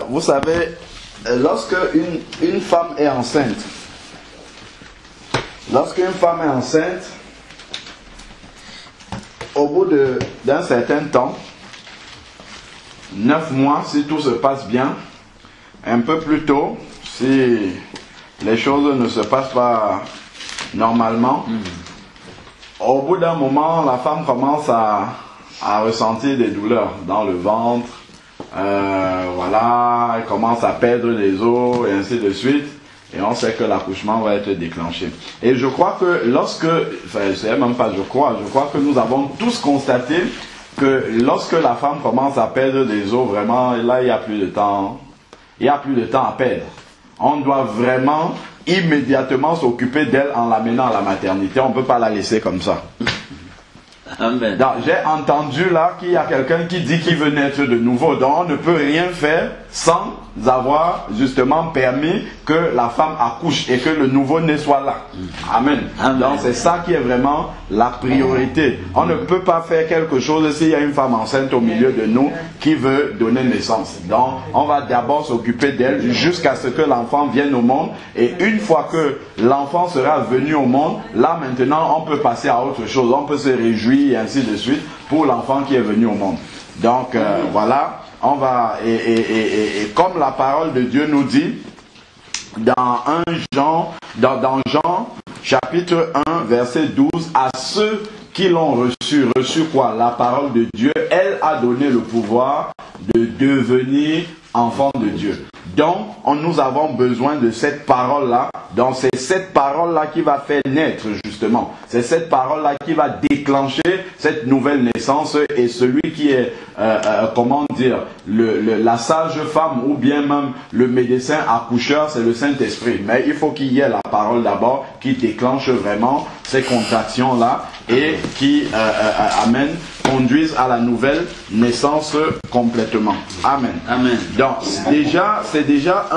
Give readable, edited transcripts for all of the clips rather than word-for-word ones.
Vous savez, lorsque une femme est enceinte, au bout d'un certain temps, 9 mois, si tout se passe bien, un peu plus tôt, si les choses ne se passent pas normalement, au bout d'un moment, la femme commence à ressentir des douleurs dans le ventre, voilà, elle commence à perdre des os et ainsi de suite, et on sait que l'accouchement va être déclenché. Et je crois que je crois que nous avons tous constaté que lorsque la femme commence à perdre des os, vraiment, là, il n'y a plus de temps à perdre. On doit vraiment immédiatement s'occuper d'elle en l'amenant à la maternité. On ne peut pas la laisser comme ça. Amen. J'ai entendu là qu'il y a quelqu'un qui dit qu'il veut naître de nouveau. Donc on ne peut rien faire sans avoir justement permis que la femme accouche et que le nouveau-né soit là. Amen. Amen. Donc c'est ça qui est vraiment la priorité. On ne peut pas faire quelque chose s'il y a une femme enceinte au milieu de nous qui veut donner naissance. Donc on va d'abord s'occuper d'elle jusqu'à ce que l'enfant vienne au monde. Et une fois que l'enfant sera venu au monde, là maintenant on peut passer à autre chose. On peut se réjouir et ainsi de suite pour l'enfant qui est venu au monde. Donc voilà. On va, et comme la parole de Dieu nous dit, dans Jean chapitre 1, verset 12, à ceux qui l'ont reçu quoi? La parole de Dieu, elle a donné le pouvoir de devenir enfants de Dieu. Donc, nous avons besoin de cette parole-là. Donc, c'est cette parole-là qui va faire naître, justement. C'est cette parole-là qui va déclencher cette nouvelle naissance. Et celui qui est, la sage femme ou bien même le médecin accoucheur, c'est le Saint-Esprit. Mais il faut qu'il y ait la parole d'abord qui déclenche vraiment ces contractions-là et qui conduisent à la nouvelle naissance complètement. Amen. Amen. Donc, c'est déjà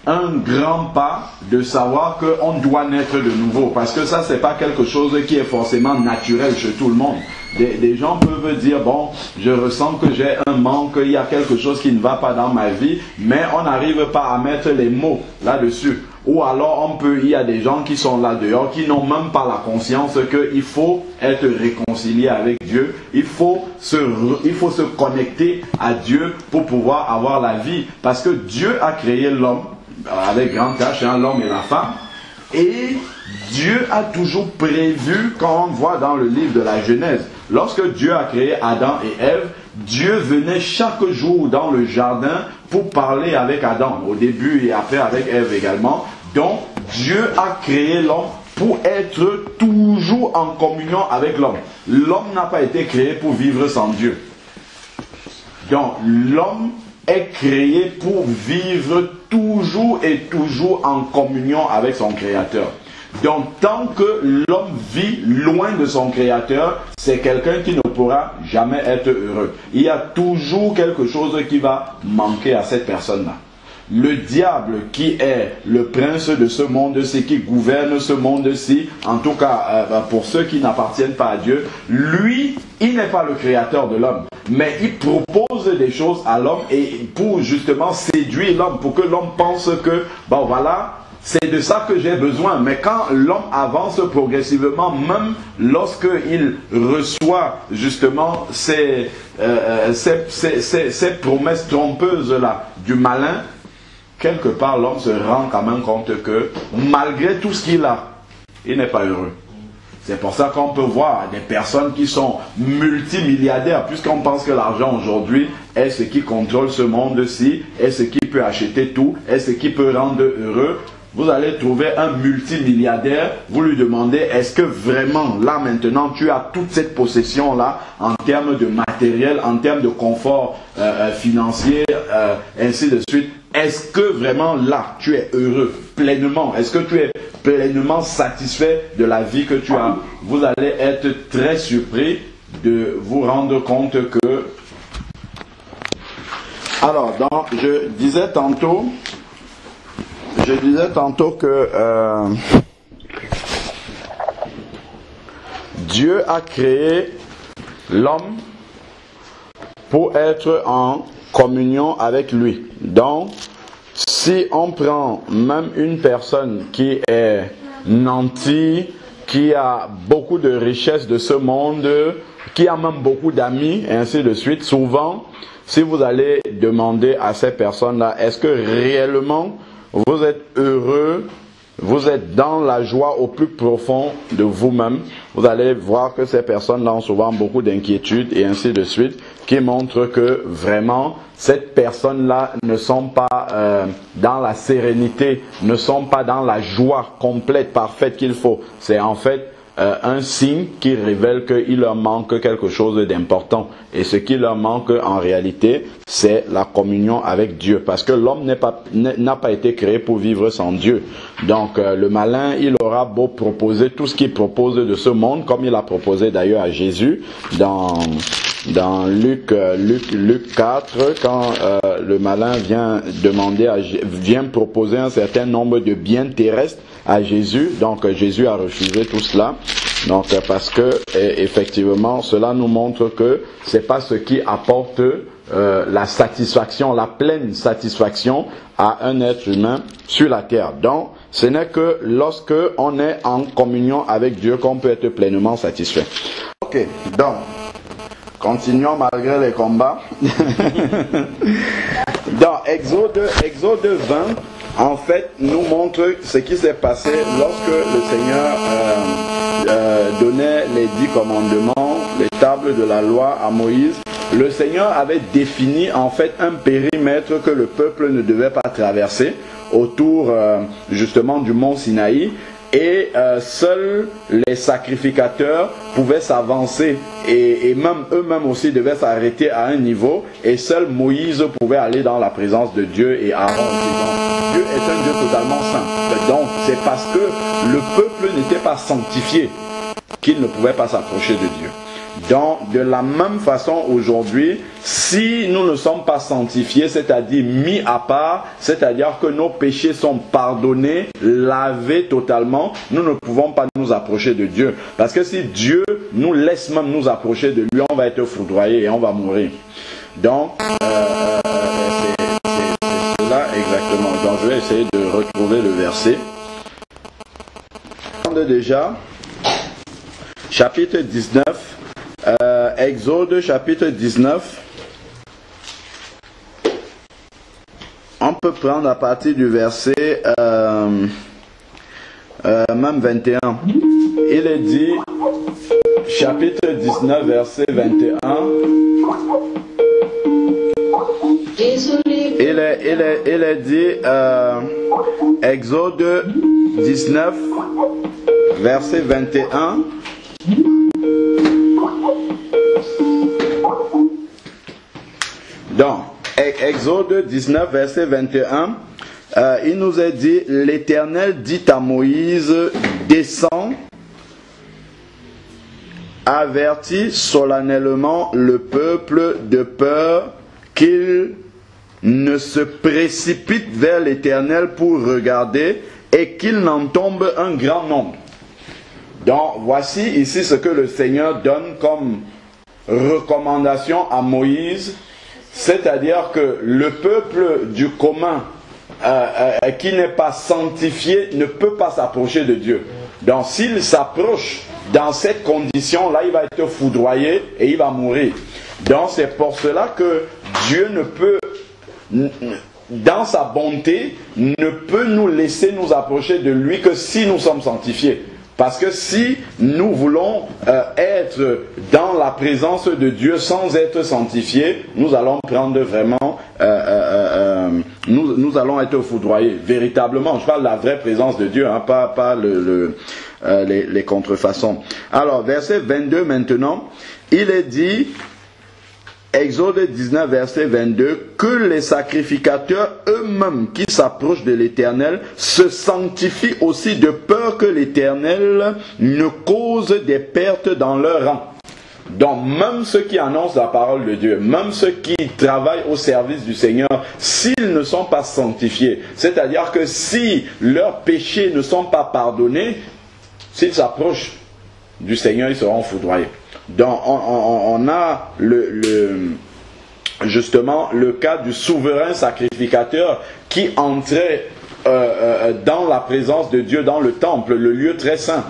un grand pas de savoir qu'on doit naître de nouveau. Parce que ça, c'est pas quelque chose qui est forcément naturel chez tout le monde. Des gens peuvent dire, bon, je ressens que j'ai un manque, il y a quelque chose qui ne va pas dans ma vie, mais on n'arrive pas à mettre les mots là-dessus. Ou alors il y a des gens qui sont là dehors, qui n'ont même pas la conscience qu'il faut être réconcilié avec Dieu. Il faut se connecter à Dieu pour pouvoir avoir la vie. Parce que Dieu a créé l'homme, avec grand H, l'homme et la femme. Et Dieu a toujours prévu, quand on voit dans le livre de la Genèse, lorsque Dieu a créé Adam et Ève, Dieu venait chaque jour dans le jardin pour parler avec Adam, au début et après avec Ève également. Donc Dieu a créé l'homme pour être toujours en communion avec l'homme. L'homme n'a pas été créé pour vivre sans Dieu. Donc l'homme est créé pour vivre toujours et toujours en communion avec son Créateur. Donc tant que l'homme vit loin de son Créateur, c'est quelqu'un qui ne pourra jamais être heureux. Il y a toujours quelque chose qui va manquer à cette personne-là. Le diable qui est le prince de ce monde-ci, qui gouverne ce monde-ci, en tout cas pour ceux qui n'appartiennent pas à Dieu, lui, il n'est pas le créateur de l'homme. Mais il propose des choses à l'homme et pour justement séduire l'homme, pour que l'homme pense que, bon voilà, c'est de ça que j'ai besoin. Mais quand l'homme avance progressivement, même lorsqu'il reçoit justement ces promesses trompeuses-là du malin, quelque part l'homme se rend quand même compte que malgré tout ce qu'il a, il n'est pas heureux. C'est pour ça qu'on peut voir des personnes qui sont multimilliardaires, puisqu'on pense que l'argent aujourd'hui est ce qui contrôle ce monde-ci, est ce qui peut acheter tout, est ce qui peut rendre heureux. Vous allez trouver un multimilliardaire, vous lui demandez, est-ce que vraiment, là maintenant, tu as toute cette possession-là, en termes de matériel, en termes de confort financier, ainsi de suite. Est-ce que vraiment là, tu es heureux pleinement? Est-ce que tu es pleinement satisfait de la vie que tu as? Vous allez être très surpris de vous rendre compte que... Alors, je disais tantôt que Dieu a créé l'homme pour être en communion avec lui. Donc, si on prend même une personne qui est nantie, qui a beaucoup de richesses de ce monde, qui a même beaucoup d'amis, et ainsi de suite, souvent, si vous allez demander à ces personnes-là, est-ce que réellement vous êtes heureux, vous êtes dans la joie au plus profond de vous-même, vous allez voir que ces personnes-là ont souvent beaucoup d'inquiétudes et ainsi de suite, qui montrent que vraiment, ces personnes-là ne sont pas dans la sérénité, ne sont pas dans la joie complète, parfaite qu'il faut. C'est en fait un signe qui révèle qu'il leur manque quelque chose d'important. Et ce qui leur manque en réalité, c'est la communion avec Dieu. Parce que l'homme n'a pas été créé pour vivre sans Dieu. Donc le malin, il aura beau proposer tout ce qu'il propose de ce monde, comme il a proposé d'ailleurs à Jésus dans Luc 4, quand le malin vient proposer un certain nombre de biens terrestres à Jésus. Donc Jésus a refusé tout cela. Donc parce que effectivement cela nous montre que c'est pas ce qui apporte la satisfaction, la pleine satisfaction à un être humain sur la terre. Donc ce n'est que lorsque on est en communion avec Dieu qu'on peut être pleinement satisfait. Ok, donc continuons malgré les combats. Dans Exode 20, en fait, nous montre ce qui s'est passé lorsque le Seigneur donnait les 10 commandements, les tables de la loi à Moïse. Le Seigneur avait défini en fait un périmètre que le peuple ne devait pas traverser autour justement du mont Sinaï. Et seuls les sacrificateurs pouvaient s'avancer et même eux-mêmes aussi devaient s'arrêter à un niveau, et seul Moïse pouvait aller dans la présence de Dieu et Aaron. Dieu est un Dieu totalement saint. Donc c'est parce que le peuple n'était pas sanctifié qu'il ne pouvait pas s'approcher de Dieu. Donc, de la même façon aujourd'hui, si nous ne sommes pas sanctifiés, c'est-à-dire mis à part, c'est-à-dire que nos péchés sont pardonnés, lavés totalement, nous ne pouvons pas nous approcher de Dieu. Parce que si Dieu nous laisse même nous approcher de lui, on va être foudroyé et on va mourir. Donc, c'est cela exactement. Donc, je vais essayer de retrouver le verset. Déjà, chapitre 19. Exode chapitre 19, on peut prendre à partir du verset même 21. Il est dit, chapitre 19, verset 21, il est dit, Exode 19, verset 21, donc, Exode 19, verset 21, il nous est dit, l'Éternel dit à Moïse, descends, avertis solennellement le peuple de peur qu'il ne se précipite vers l'Éternel pour regarder et qu'il n'en tombe un grand nombre. Donc, voici ici ce que le Seigneur donne comme recommandation à Moïse. C'est-à-dire que le peuple du commun qui n'est pas sanctifié ne peut pas s'approcher de Dieu. Donc s'il s'approche dans cette condition-là, il va être foudroyé et il va mourir. Donc c'est pour cela que Dieu ne peut, dans sa bonté, ne peut nous laisser nous approcher de lui que si nous sommes sanctifiés. Parce que si nous voulons être dans la présence de Dieu sans être sanctifiés, nous allons prendre vraiment, nous allons être foudroyés. Véritablement, je parle de la vraie présence de Dieu, hein, pas les contrefaçons. Alors, verset 22 maintenant, il est dit, Exode 19, verset 22, que les sacrificateurs eux-mêmes qui s'approchent de l'Éternel se sanctifient aussi de peur que l'Éternel ne cause des pertes dans leur rang. Donc même ceux qui annoncent la parole de Dieu, même ceux qui travaillent au service du Seigneur, s'ils ne sont pas sanctifiés, c'est-à-dire que si leurs péchés ne sont pas pardonnés, s'ils s'approchent du Seigneur, ils seront foudroyés. Donc on a justement le cas du souverain sacrificateur qui entrait dans la présence de Dieu, dans le temple, le lieu très saint,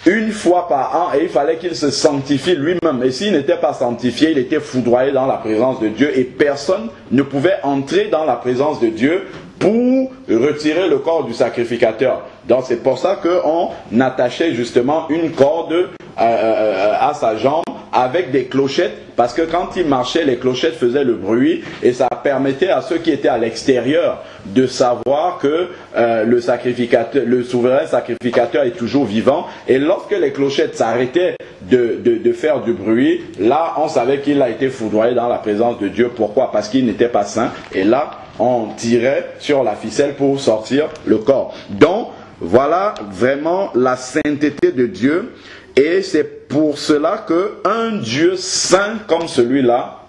une fois par an, et il fallait qu'il se sanctifie lui-même. Et s'il n'était pas sanctifié, il était foudroyé dans la présence de Dieu, et personne ne pouvait entrer dans la présence de Dieu pour retirer le corps du sacrificateur. Donc c'est pour ça qu'on attachait justement une corde à sa jambe avec des clochettes, parce que quand il marchait, les clochettes faisaient le bruit, et ça permettait à ceux qui étaient à l'extérieur de savoir que le souverain sacrificateur est toujours vivant. Et lorsque les clochettes s'arrêtaient de faire du bruit, là on savait qu'il a été foudroyé dans la présence de Dieu. Pourquoi? Parce qu'il n'était pas saint, et là on tirait sur la ficelle pour sortir le corps. Donc voilà vraiment la sainteté de Dieu. Et c'est pour cela qu'un Dieu saint comme celui-là,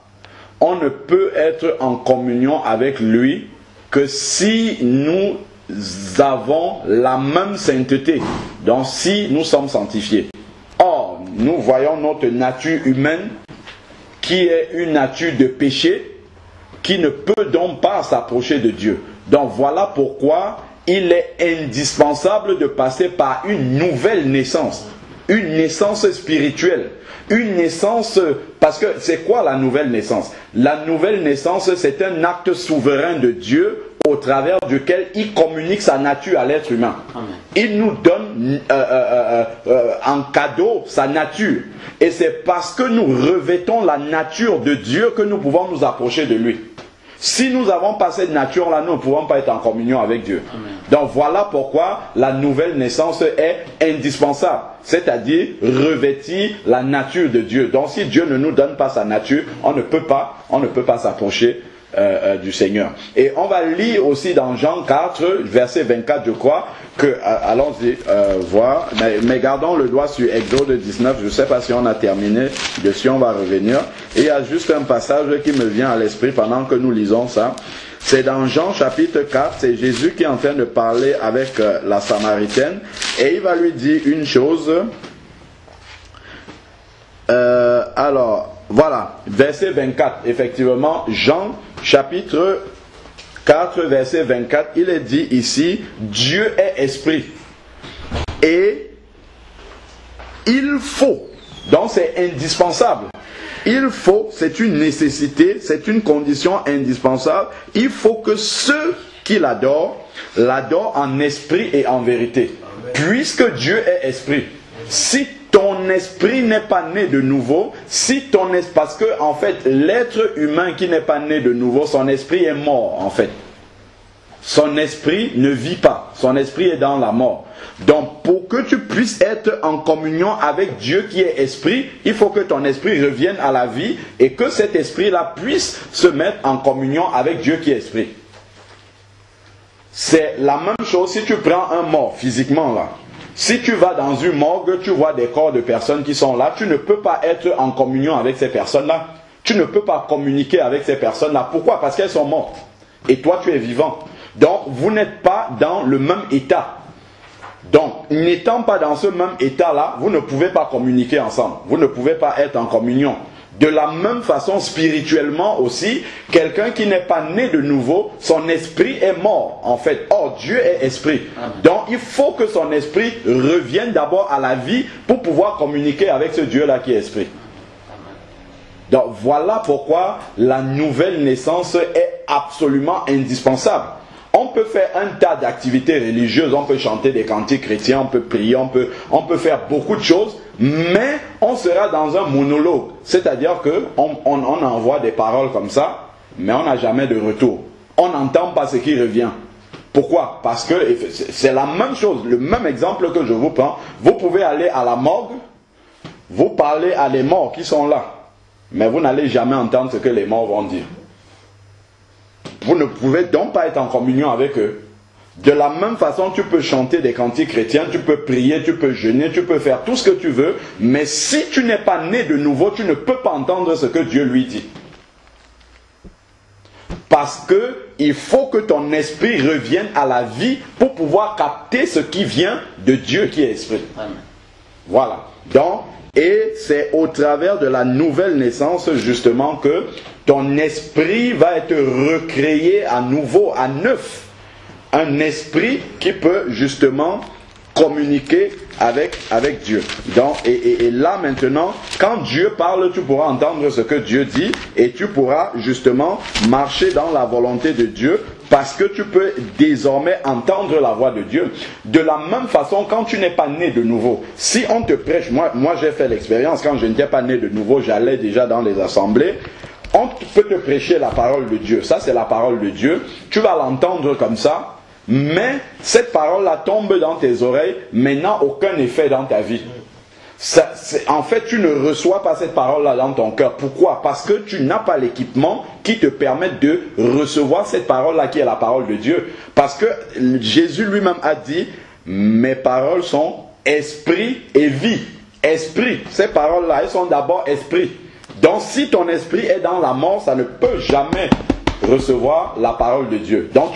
on ne peut être en communion avec lui que si nous avons la même sainteté, donc si nous sommes sanctifiés. Or, nous voyons notre nature humaine qui est une nature de péché, qui ne peut donc pas s'approcher de Dieu. Donc voilà pourquoi il est indispensable de passer par une nouvelle naissance. Une naissance spirituelle, une naissance, parce que c'est quoi la nouvelle naissance? La nouvelle naissance, c'est un acte souverain de Dieu au travers duquel il communique sa nature à l'être humain. Amen. Il nous donne en cadeau sa nature, et c'est parce que nous revêtons la nature de Dieu que nous pouvons nous approcher de lui. Si nous n'avons pas cette nature-là, nous ne pouvons pas être en communion avec Dieu. Amen. Donc voilà pourquoi la nouvelle naissance est indispensable. C'est-à-dire revêtir la nature de Dieu. Donc si Dieu ne nous donne pas sa nature, on ne peut pas s'approcher du Seigneur. Et on va lire aussi dans Jean 4, verset 24, je crois, que, allons-y voir, mais gardons le doigt sur Exode 19, je ne sais pas si on a terminé, dessus on va revenir. Et il y a juste un passage qui me vient à l'esprit pendant que nous lisons ça. C'est dans Jean chapitre 4, c'est Jésus qui est en train de parler avec la Samaritaine, et il va lui dire une chose. Alors, voilà, verset 24, effectivement, Jean chapitre 4, verset 24, il est dit ici, Dieu est esprit. Et il faut, donc c'est indispensable, il faut, c'est une nécessité, c'est une condition indispensable, il faut que ceux qui l'adorent en esprit et en vérité. Puisque Dieu est esprit, si ton esprit n'est pas né de nouveau, parce que en fait l'être humain qui n'est pas né de nouveau, son esprit est mort en fait. Son esprit ne vit pas, son esprit est dans la mort. Donc pour que tu puisses être en communion avec Dieu qui est esprit, il faut que ton esprit revienne à la vie et que cet esprit-là puisse se mettre en communion avec Dieu qui est esprit. C'est la même chose si tu prends un mort physiquement là. Si tu vas dans une morgue, tu vois des corps de personnes qui sont là, tu ne peux pas être en communion avec ces personnes-là. Tu ne peux pas communiquer avec ces personnes-là. Pourquoi? Parce qu'elles sont mortes. Et toi, tu es vivant. Donc, vous n'êtes pas dans le même état. Donc, n'étant pas dans ce même état-là, vous ne pouvez pas communiquer ensemble. Vous ne pouvez pas être en communion. De la même façon, spirituellement aussi, quelqu'un qui n'est pas né de nouveau, son esprit est mort, en fait. Or, Dieu est esprit. Donc, il faut que son esprit revienne d'abord à la vie pour pouvoir communiquer avec ce Dieu-là qui est esprit. Donc, voilà pourquoi la nouvelle naissance est absolument indispensable. On peut faire un tas d'activités religieuses, on peut chanter des cantiques chrétiens, on peut prier, on peut faire beaucoup de choses, mais on sera dans un monologue. C'est-à-dire qu'on envoie des paroles comme ça, mais on n'a jamais de retour. On n'entend pas ce qui revient. Pourquoi? Parce que c'est la même chose, le même exemple que je vous prends. Vous pouvez aller à la morgue, vous parlez à les morts qui sont là, mais vous n'allez jamais entendre ce que les morts vont dire. Vous ne pouvez donc pas être en communion avec eux. De la même façon, tu peux chanter des cantiques chrétiens, tu peux prier, tu peux jeûner, tu peux faire tout ce que tu veux, mais si tu n'es pas né de nouveau, tu ne peux pas entendre ce que Dieu lui dit. Parce que il faut que ton esprit revienne à la vie pour pouvoir capter ce qui vient de Dieu qui est esprit. Amen. Voilà. Donc, Et c'est au travers de la nouvelle naissance justement que ton esprit va être recréé à nouveau, à neuf. Un esprit qui peut justement communiquer avec Dieu. Donc, et là maintenant, quand Dieu parle, tu pourras entendre ce que Dieu dit et tu pourras justement marcher dans la volonté de Dieu parce que tu peux désormais entendre la voix de Dieu. De la même façon, quand tu n'es pas né de nouveau, si on te prêche, moi j'ai fait l'expérience, quand je n'étais pas né de nouveau, j'allais déjà dans les assemblées, on peut te prêcher la parole de Dieu. Ça, c'est la parole de Dieu. Tu vas l'entendre comme ça. Mais cette parole-là tombe dans tes oreilles, mais n'a aucun effet dans ta vie. En fait, tu ne reçois pas cette parole-là dans ton cœur. Pourquoi? Parce que tu n'as pas l'équipement qui te permette de recevoir cette parole-là qui est la parole de Dieu. Parce que Jésus lui-même a dit, mes paroles sont esprit et vie. Esprit, ces paroles-là, elles sont d'abord esprit. Donc si ton esprit est dans la mort, ça ne peut jamais recevoir la parole de Dieu. Donc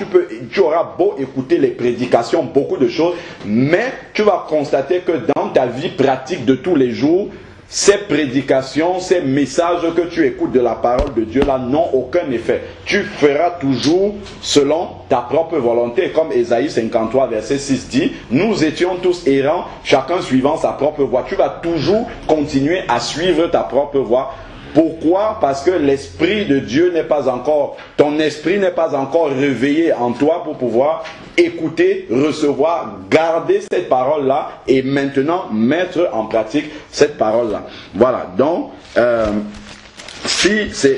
tu auras beau écouter les prédications, beaucoup de choses, mais tu vas constater que dans ta vie pratique de tous les jours, ces prédications, ces messages que tu écoutes de la parole de Dieu là n'ont aucun effet. Tu feras toujours selon ta propre volonté, comme Ésaïe 53 verset 6 dit, nous étions tous errants, chacun suivant sa propre voie. Tu vas toujours continuer à suivre ta propre voie. Pourquoi? Parce que l'Esprit de Dieu n'est pas encore, ton esprit n'est pas encore réveillé en toi pour pouvoir écouter, recevoir, garder cette parole-là et maintenant mettre en pratique cette parole-là. Voilà, donc,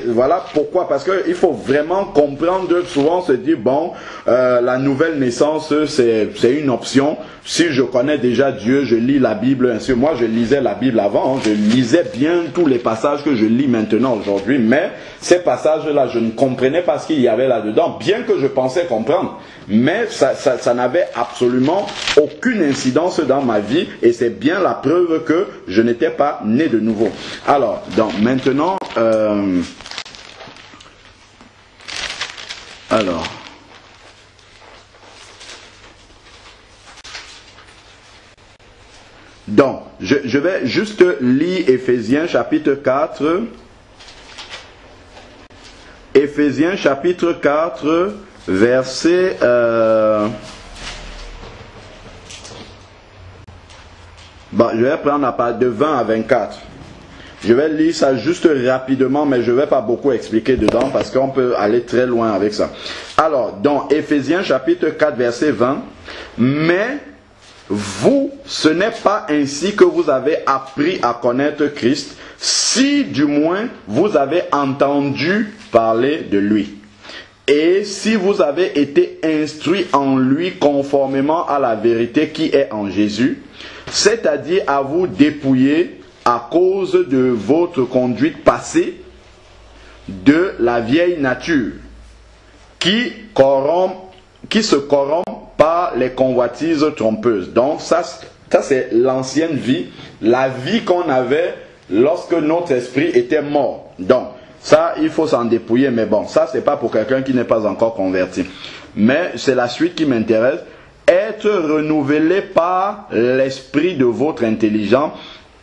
voilà pourquoi, parce qu'il faut vraiment comprendre, souvent on se dit, bon, la nouvelle naissance, c'est une option. Si je connais déjà Dieu, je lis la Bible, ainsi. Moi je lisais la Bible avant, je lisais bien tous les passages que je lis maintenant aujourd'hui, mais ces passages-là, je ne comprenais pas ce qu'il y avait là-dedans, bien que je pensais comprendre. Mais ça n'avait absolument aucune incidence dans ma vie, et c'est bien la preuve que je n'étais pas né de nouveau. Alors, donc maintenant, donc, je vais juste lire Éphésiens chapitre 4. Éphésiens chapitre 4, verset... je vais prendre la part de 20 à 24. Je vais lire ça juste rapidement, mais je ne vais pas beaucoup expliquer dedans parce qu'on peut aller très loin avec ça. Alors, dans Éphésiens chapitre 4, verset 20, « Mais vous, ce n'est pas ainsi que vous avez appris à connaître Christ, si du moins vous avez entendu parler de lui. Et si vous avez été instruit en lui conformément à la vérité qui est en Jésus, c'est-à-dire à vous dépouiller à cause de votre conduite passée de la vieille nature qui se corrompt par les convoitises trompeuses. » Donc ça c'est l'ancienne vie, la vie qu'on avait lorsque notre esprit était mort. Donc ça, il faut s'en dépouiller, mais bon, ça c'est pas pour quelqu'un qui n'est pas encore converti. Mais c'est la suite qui m'intéresse. Être renouvelé par l'esprit de votre intelligence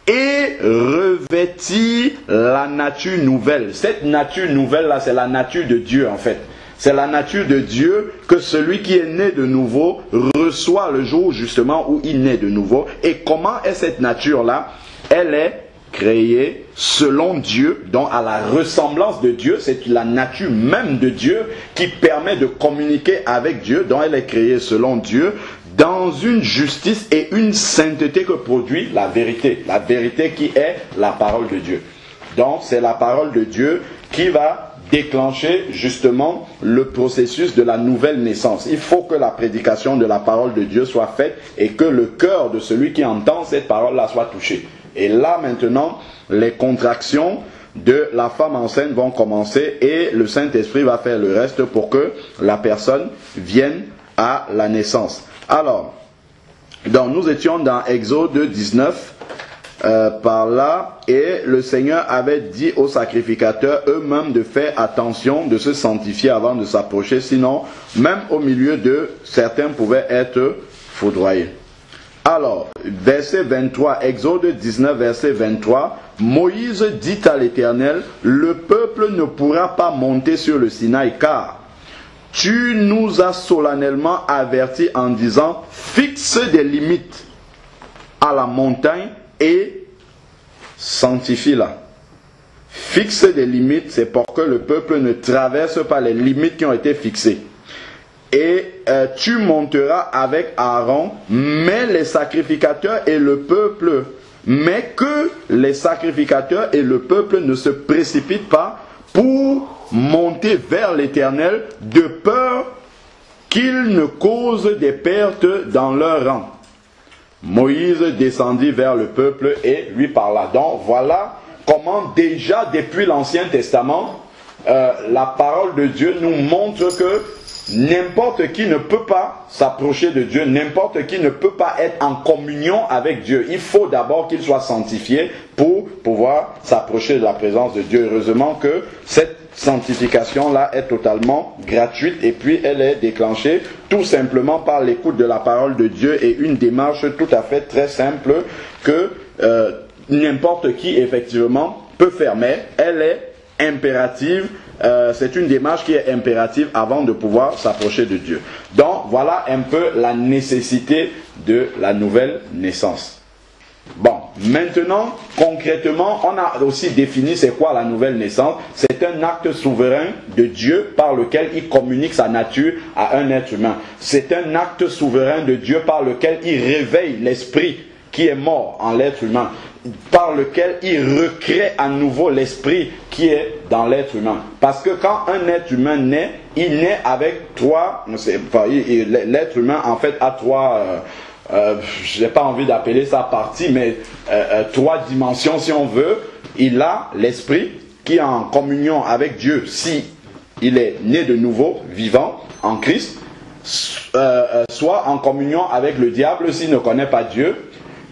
et revêtir la nature nouvelle. Cette nature nouvelle-là, c'est la nature de Dieu en fait. C'est la nature de Dieu que celui qui est né de nouveau reçoit le jour justement où il naît de nouveau. Et comment est cette nature-là? Elle est créée selon Dieu, donc à la ressemblance de Dieu. C'est la nature même de Dieu qui permet de communiquer avec Dieu. Donc elle est créée selon Dieu, dans une justice et une sainteté que produit la vérité. La vérité qui est la parole de Dieu. Donc c'est la parole de Dieu qui va déclencher justement le processus de la nouvelle naissance. Il faut que la prédication de la parole de Dieu soit faite et que le cœur de celui qui entend cette parole-là soit touché. Et là maintenant, les contractions de la femme enceinte vont commencer et le Saint-Esprit va faire le reste pour que la personne vienne à la naissance. Alors, donc nous étions dans Exode 19, par là, et le Seigneur avait dit aux sacrificateurs eux-mêmes de faire attention, de se sanctifier avant de s'approcher, sinon même au milieu d'eux, certains pouvaient être foudroyés. Alors, verset 23, Exode 19, verset 23, Moïse dit à l'Éternel, le peuple ne pourra pas monter sur le Sinaï, car tu nous as solennellement avertis en disant, fixe des limites à la montagne et sanctifie-la. Fixe des limites, c'est pour que le peuple ne traverse pas les limites qui ont été fixées. Et tu monteras avec Aaron, mais les sacrificateurs et le peuple, mais que les sacrificateurs et le peuple ne se précipitent pas pour monter vers l'Éternel, de peur qu'ils ne causent des pertes dans leur rang. Moïse descendit vers le peuple et lui parla. Donc voilà comment déjà depuis l'Ancien Testament, la parole de Dieu nous montre que n'importe qui ne peut pas s'approcher de Dieu, n'importe qui ne peut pas être en communion avec Dieu. Il faut d'abord qu'il soit sanctifié pour pouvoir s'approcher de la présence de Dieu. Heureusement que cette sanctification-là est totalement gratuite et puis elle est déclenchée tout simplement par l'écoute de la parole de Dieu et une démarche tout à fait très simple que n'importe qui effectivement peut faire, mais elle est impérative. C'est une démarche qui est impérative avant de pouvoir s'approcher de Dieu. Donc voilà un peu la nécessité de la nouvelle naissance. Bon, maintenant, concrètement, on a aussi défini c'est quoi la nouvelle naissance. C'est un acte souverain de Dieu par lequel il communique sa nature à un être humain. C'est un acte souverain de Dieu par lequel il réveille l'esprit qui est mort en l'être humain, par lequel il recrée à nouveau l'esprit qui est dans l'être humain. Parce que quand un être humain naît, il naît avec trois, l'être humain en fait a trois, je n'ai pas envie d'appeler ça partie, mais trois dimensions si on veut. Il a l'esprit qui est en communion avec Dieu si il est né de nouveau, vivant en Christ, soit en communion avec le diable s'il ne connaît pas Dieu.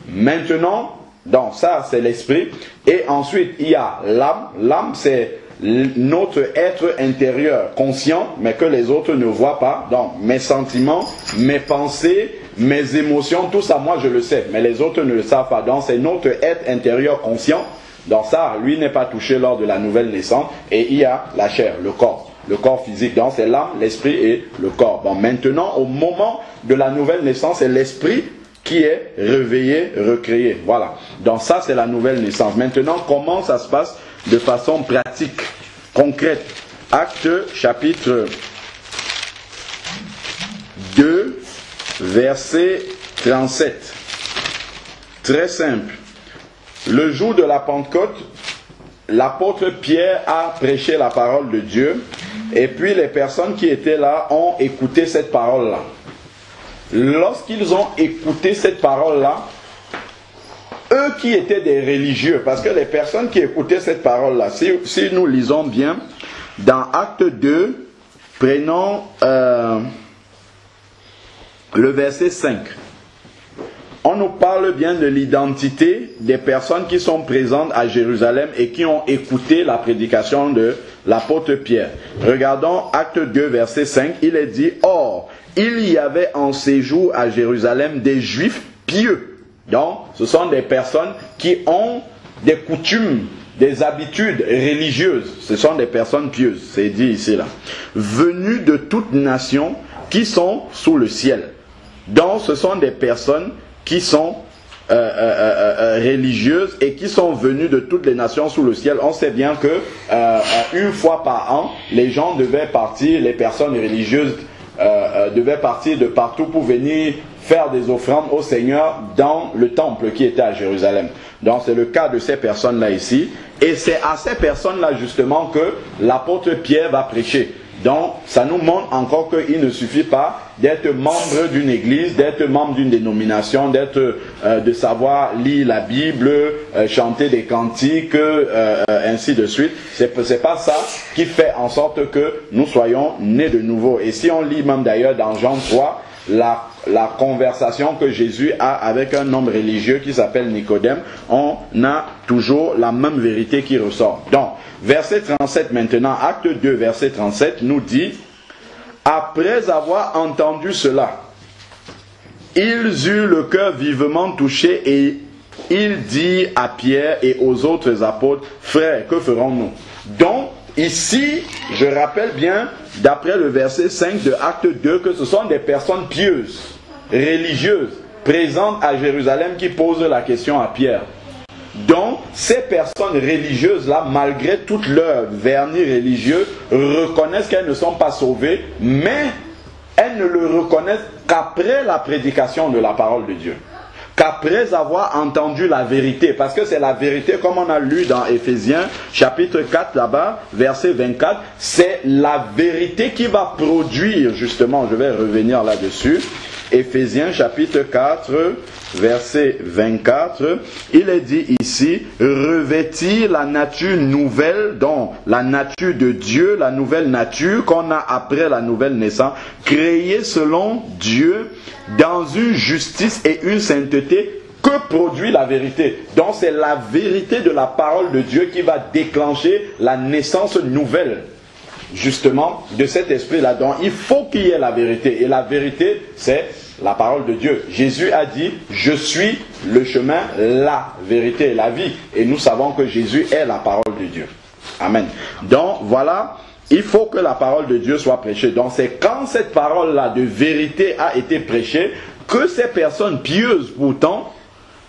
Maintenant, donc ça c'est l'esprit, et ensuite il y a l'âme. L'âme c'est notre être intérieur conscient mais que les autres ne voient pas. Donc mes sentiments, mes pensées, mes émotions, tout ça moi je le sais mais les autres ne le savent pas. Donc c'est notre être intérieur conscient. Donc ça lui n'est pas touché lors de la nouvelle naissance. Et il y a la chair, le corps physique. Donc c'est l'âme, l'esprit et le corps. Bon, maintenant au moment de la nouvelle naissance c'est l'esprit qui est réveillé, recréé. Voilà. Donc ça, c'est la nouvelle naissance. Maintenant, comment ça se passe de façon pratique, concrète? Acte chapitre 2, verset 37. Très simple. Le jour de la Pentecôte, l'apôtre Pierre a prêché la parole de Dieu, et puis les personnes qui étaient là ont écouté cette parole-là. Lorsqu'ils ont écouté cette parole-là, eux qui étaient des religieux, parce que les personnes qui écoutaient cette parole-là, si nous lisons bien, dans Acte 2, prenons le verset 5. On nous parle bien de l'identité des personnes qui sont présentes à Jérusalem et qui ont écouté la prédication de l'apôtre Pierre. Regardons Acte 2, verset 5, il est dit « Or, il y avait en séjour à Jérusalem des Juifs pieux. » Donc, ce sont des personnes qui ont des coutumes, des habitudes religieuses. Ce sont des personnes pieuses, c'est dit ici là. Venus de toutes nations qui sont sous le ciel. Donc, ce sont des personnes qui sont religieuses et qui sont venues de toutes les nations sous le ciel. On sait bien que une fois par an, les gens devaient partir, les personnes religieuses devaient partir de partout pour venir faire des offrandes au Seigneur dans le temple qui était à Jérusalem. Donc c'est le cas de ces personnes-là ici. Et c'est à ces personnes-là justement que l'apôtre Pierre va prêcher. Donc ça nous montre encore qu'il ne suffit pas d'être membre d'une église, d'être membre d'une dénomination, de savoir lire la Bible, chanter des cantiques, ainsi de suite. C'est pas ça qui fait en sorte que nous soyons nés de nouveau. Et si on lit même d'ailleurs dans Jean 3, la conversation que Jésus a avec un homme religieux qui s'appelle Nicodème, on a toujours la même vérité qui ressort. Donc, verset 37 maintenant, acte 2, verset 37 nous dit « Après avoir entendu cela, ils eurent le cœur vivement touché et il dit à Pierre et aux autres apôtres, frères, que ferons-nous? Donc, ici, je rappelle bien, d'après le verset 5 de Acte 2, que ce sont des personnes pieuses, religieuses, présentes à Jérusalem qui posent la question à Pierre. Donc, ces personnes religieuses-là, malgré tout leur vernis religieux, reconnaissent qu'elles ne sont pas sauvées, mais elles ne le reconnaissent qu'après la prédication de la parole de Dieu. Qu'après avoir entendu la vérité, parce que c'est la vérité, comme on a lu dans Éphésiens, chapitre 4, là-bas, verset 24, c'est la vérité qui va produire, justement, je vais revenir là-dessus, Éphésiens, chapitre 4, verset 24, il est dit ici, revêtir la nature nouvelle, donc la nature de Dieu, la nouvelle nature qu'on a après la nouvelle naissance, créée selon Dieu, dans une justice et une sainteté que produit la vérité. Donc c'est la vérité de la parole de Dieu qui va déclencher la naissance nouvelle, justement, de cet esprit-là. Donc il faut qu'il y ait la vérité. Et la vérité, c'est la parole de Dieu. Jésus a dit, je suis le chemin, la vérité et la vie. Et nous savons que Jésus est la parole de Dieu. Amen. Donc voilà, il faut que la parole de Dieu soit prêchée. Donc c'est quand cette parole-là de vérité a été prêchée que ces personnes pieuses pourtant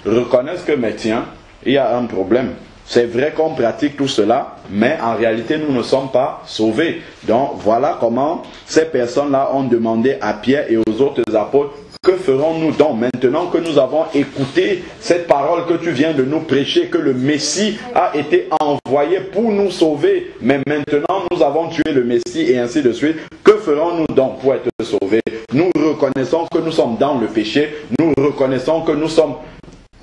reconnaissent que, mais tiens, il y a un problème. C'est vrai qu'on pratique tout cela, mais en réalité nous ne sommes pas sauvés. Donc voilà comment ces personnes-là ont demandé à Pierre et aux autres apôtres, que ferons-nous donc maintenant que nous avons écouté cette parole que tu viens de nous prêcher, que le Messie a été envoyé pour nous sauver, mais maintenant nous avons tué le Messie et ainsi de suite. Que ferons-nous donc pour être sauvés? Nous reconnaissons que nous sommes dans le péché, nous reconnaissons que nous sommes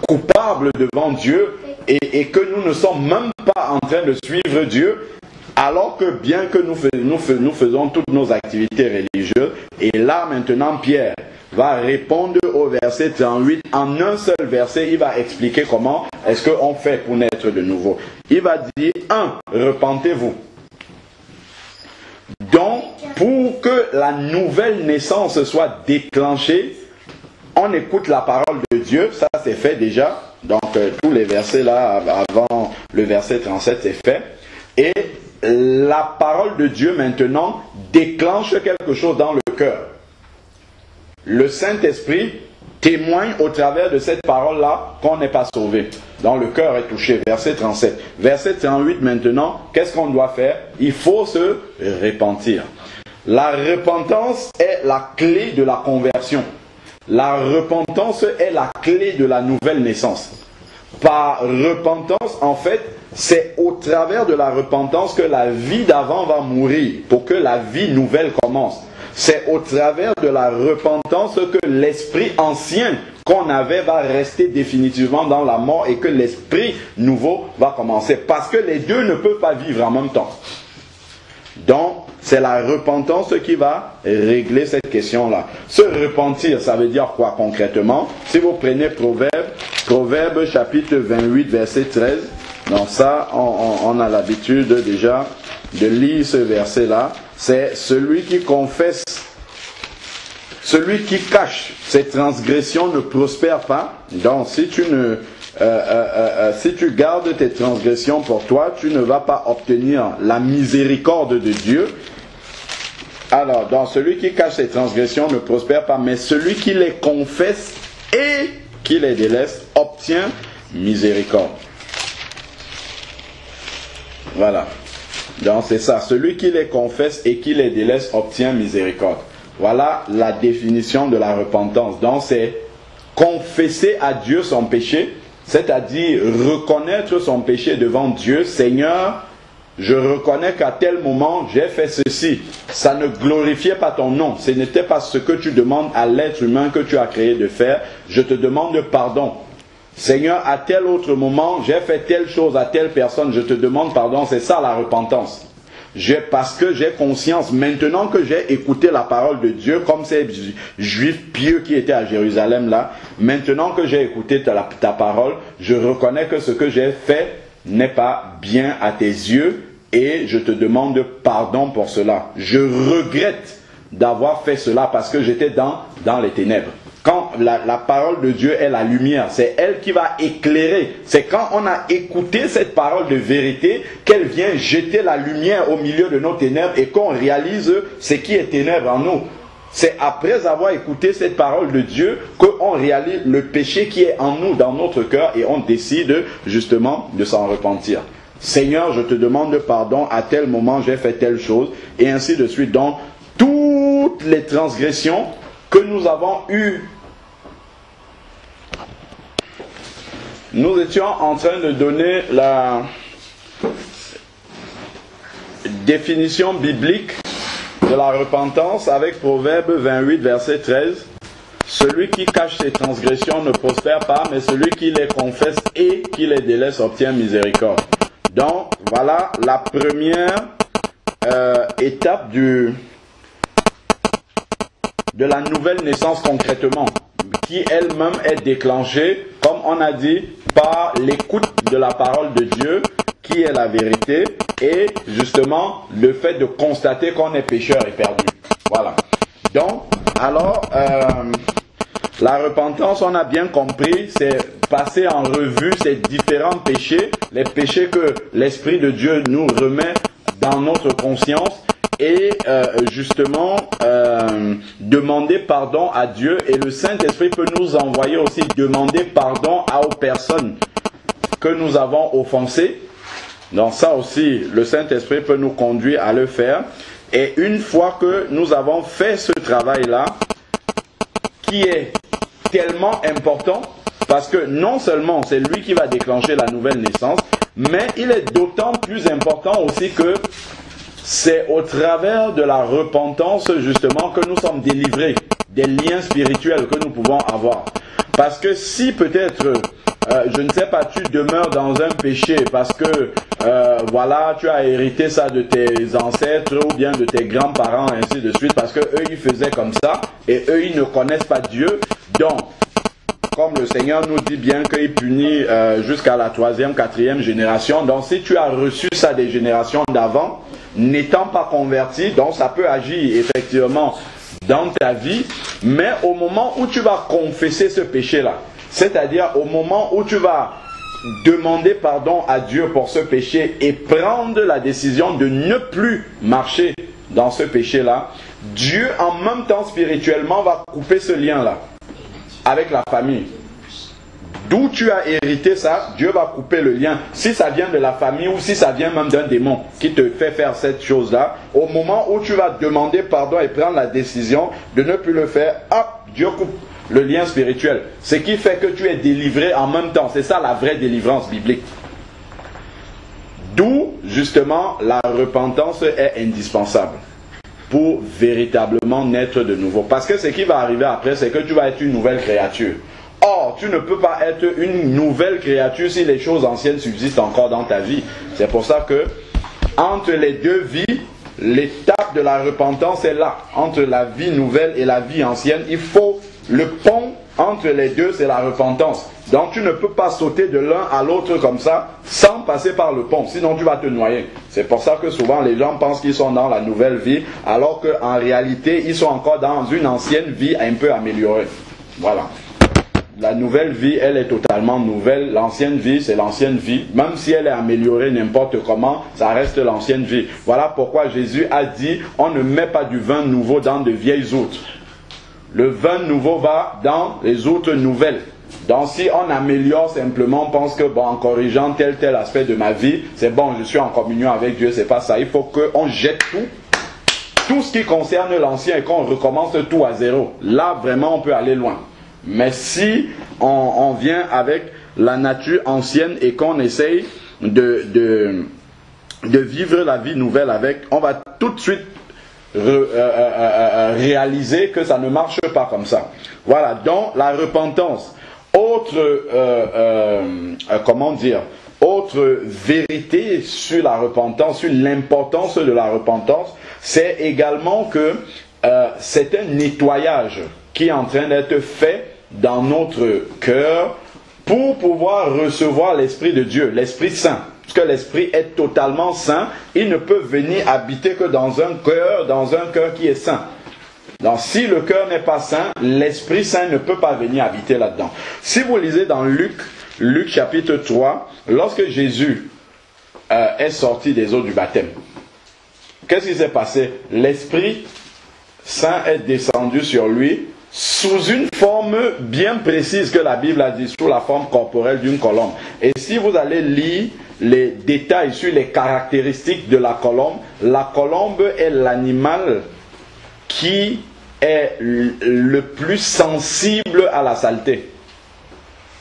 coupables devant Dieu et que nous ne sommes même pas en train de suivre Dieu, alors que bien que nous faisons toutes nos activités religieuses. Et là maintenant Pierre va répondre au verset 38 en un seul verset. Il va expliquer comment est-ce qu'on fait pour naître de nouveau. Il va dire 1. Repentez-vous. Donc pour que la nouvelle naissance soit déclenchée, on écoute la parole de Dieu. Ça c'est fait déjà. Donc tous les versets là avant le verset 37 c'est fait. Et la parole de Dieu maintenant déclenche quelque chose dans le cœur. Le Saint-Esprit témoigne au travers de cette parole-là qu'on n'est pas sauvé. Donc le cœur est touché. Verset 37. Verset 38 maintenant, qu'est-ce qu'on doit faire? Il faut se repentir. La repentance est la clé de la conversion. La repentance est la clé de la nouvelle naissance. Par repentance, en fait, c'est au travers de la repentance que la vie d'avant va mourir, pour que la vie nouvelle commence. C'est au travers de la repentance que l'esprit ancien qu'on avait va rester définitivement dans la mort et que l'esprit nouveau va commencer. Parce que les deux ne peuvent pas vivre en même temps. Donc, c'est la repentance qui va régler cette question-là. Se repentir, ça veut dire quoi concrètement? Si vous prenez Proverbe chapitre 28, verset 13, donc ça, on a l'habitude déjà de lire ce verset-là. C'est celui qui confesse, celui qui cache ses transgressions ne prospère pas. Donc, si tu gardes tes transgressions pour toi, tu ne vas pas obtenir la miséricorde de Dieu. Alors, donc celui qui cache ses transgressions ne prospère pas, mais celui qui les confesse et qui les délaisse obtient miséricorde. Voilà. Donc c'est ça, celui qui les confesse et qui les délaisse obtient miséricorde. Voilà la définition de la repentance. Donc c'est confesser à Dieu son péché, c'est-à-dire reconnaître son péché devant Dieu. Seigneur, je reconnais qu'à tel moment j'ai fait ceci. Ça ne glorifiait pas ton nom. Ce n'était pas ce que tu demandes à l'être humain que tu as créé de faire. Je te demande pardon. Seigneur, à tel autre moment, j'ai fait telle chose à telle personne, je te demande pardon. C'est ça la repentance. Parce que j'ai conscience, maintenant que j'ai écouté la parole de Dieu, comme ces juifs pieux qui étaient à Jérusalem là, maintenant que j'ai écouté ta parole, je reconnais que ce que j'ai fait n'est pas bien à tes yeux et je te demande pardon pour cela. Je regrette d'avoir fait cela parce que j'étais dans les ténèbres. quand la parole de Dieu est la lumière, c'est elle qui va éclairer. C'est quand on a écouté cette parole de vérité qu'elle vient jeter la lumière au milieu de nos ténèbres et qu'on réalise ce qui est ténèbres en nous. C'est après avoir écouté cette parole de Dieu qu'on réalise le péché qui est en nous, dans notre cœur, et on décide justement de s'en repentir. Seigneur, je te demande pardon, à tel moment j'ai fait telle chose, et ainsi de suite. Donc, toutes les transgressions que nous avons eues, nous étions en train de donner la définition biblique de la repentance avec Proverbe 28, verset 13. Celui qui cache ses transgressions ne prospère pas, mais celui qui les confesse et qui les délaisse obtient miséricorde. Donc, voilà la première étape de la nouvelle naissance concrètement, qui elle-même est déclenchée, comme on a dit, par l'écoute de la parole de Dieu, qui est la vérité, et justement le fait de constater qu'on est pécheur et perdu. Voilà. Donc, alors, la repentance, on a bien compris, c'est passer en revue ces différents péchés, les péchés que l'Esprit de Dieu nous remet dans notre conscience, et justement demander pardon à Dieu, et le Saint-Esprit peut nous envoyer aussi demander pardon aux personnes que nous avons offensées. Donc ça aussi, le Saint-Esprit peut nous conduire à le faire. Et une fois que nous avons fait ce travail-là, qui est tellement important, parce que non seulement c'est lui qui va déclencher la nouvelle naissance, mais il est d'autant plus important aussi que c'est au travers de la repentance justement que nous sommes délivrés des liens spirituels que nous pouvons avoir. Parce que si peut-être, je ne sais pas, tu demeures dans un péché parce que voilà, tu as hérité ça de tes ancêtres ou bien de tes grands-parents et ainsi de suite, parce que eux ils faisaient comme ça et eux ils ne connaissent pas Dieu. Donc, comme le Seigneur nous dit bien qu'il punit jusqu'à la 3e, 4e génération, donc si tu as reçu ça des générations d'avant, n'étant pas converti, donc ça peut agir effectivement dans ta vie, mais au moment où tu vas confesser ce péché-là, c'est-à-dire au moment où tu vas demander pardon à Dieu pour ce péché et prendre la décision de ne plus marcher dans ce péché-là, Dieu en même temps spirituellement va couper ce lien-là avec la famille. D'où tu as hérité ça, Dieu va couper le lien. Si ça vient de la famille ou si ça vient même d'un démon qui te fait faire cette chose-là, au moment où tu vas demander pardon et prendre la décision de ne plus le faire, hop, Dieu coupe le lien spirituel. Ce qui fait que tu es délivré en même temps. C'est ça la vraie délivrance biblique. D'où, justement, la repentance est indispensable pour véritablement naître de nouveau. Parce que ce qui va arriver après, c'est que tu vas être une nouvelle créature. Or, tu ne peux pas être une nouvelle créature si les choses anciennes subsistent encore dans ta vie. C'est pour ça que, entre les deux vies, l'étape de la repentance est là. Entre la vie nouvelle et la vie ancienne, il faut le pont entre les deux, c'est la repentance. Donc, tu ne peux pas sauter de l'un à l'autre comme ça, sans passer par le pont. Sinon, tu vas te noyer. C'est pour ça que souvent, les gens pensent qu'ils sont dans la nouvelle vie, alors qu'en réalité, ils sont encore dans une ancienne vie un peu améliorée. Voilà. La nouvelle vie, elle est totalement nouvelle. L'ancienne vie, c'est l'ancienne vie. Même si elle est améliorée n'importe comment, ça reste l'ancienne vie. Voilà pourquoi Jésus a dit, on ne met pas du vin nouveau dans de vieilles outres. Le vin nouveau va dans les outres nouvelles. Donc si on améliore simplement, on pense que bon, en corrigeant tel aspect de ma vie, c'est bon, je suis en communion avec Dieu, c'est pas ça. Il faut qu'on jette tout ce qui concerne l'ancien et qu'on recommence tout à zéro. Là, vraiment, on peut aller loin. Mais si on vient avec la nature ancienne et qu'on essaye de vivre la vie nouvelle avec, on va tout de suite réaliser que ça ne marche pas comme ça. Voilà, donc la repentance. Autre vérité sur la repentance, sur l'importance de la repentance, c'est également que c'est un nettoyage qui est en train d'être fait dans notre cœur pour pouvoir recevoir l'Esprit de Dieu, l'Esprit Saint. Parce que l'Esprit est totalement saint, il ne peut venir habiter que dans un cœur qui est saint. Donc si le cœur n'est pas saint, l'Esprit Saint ne peut pas venir habiter là-dedans. Si vous lisez dans Luc chapitre 3, lorsque Jésus est sorti des eaux du baptême, qu'est-ce qui s'est passé? L'Esprit Saint est descendu sur lui sous une forme bien précise que la Bible a dit, sous la forme corporelle d'une colombe. Et si vous allez lire les détails sur les caractéristiques de la colombe est l'animal qui est le plus sensible à la saleté.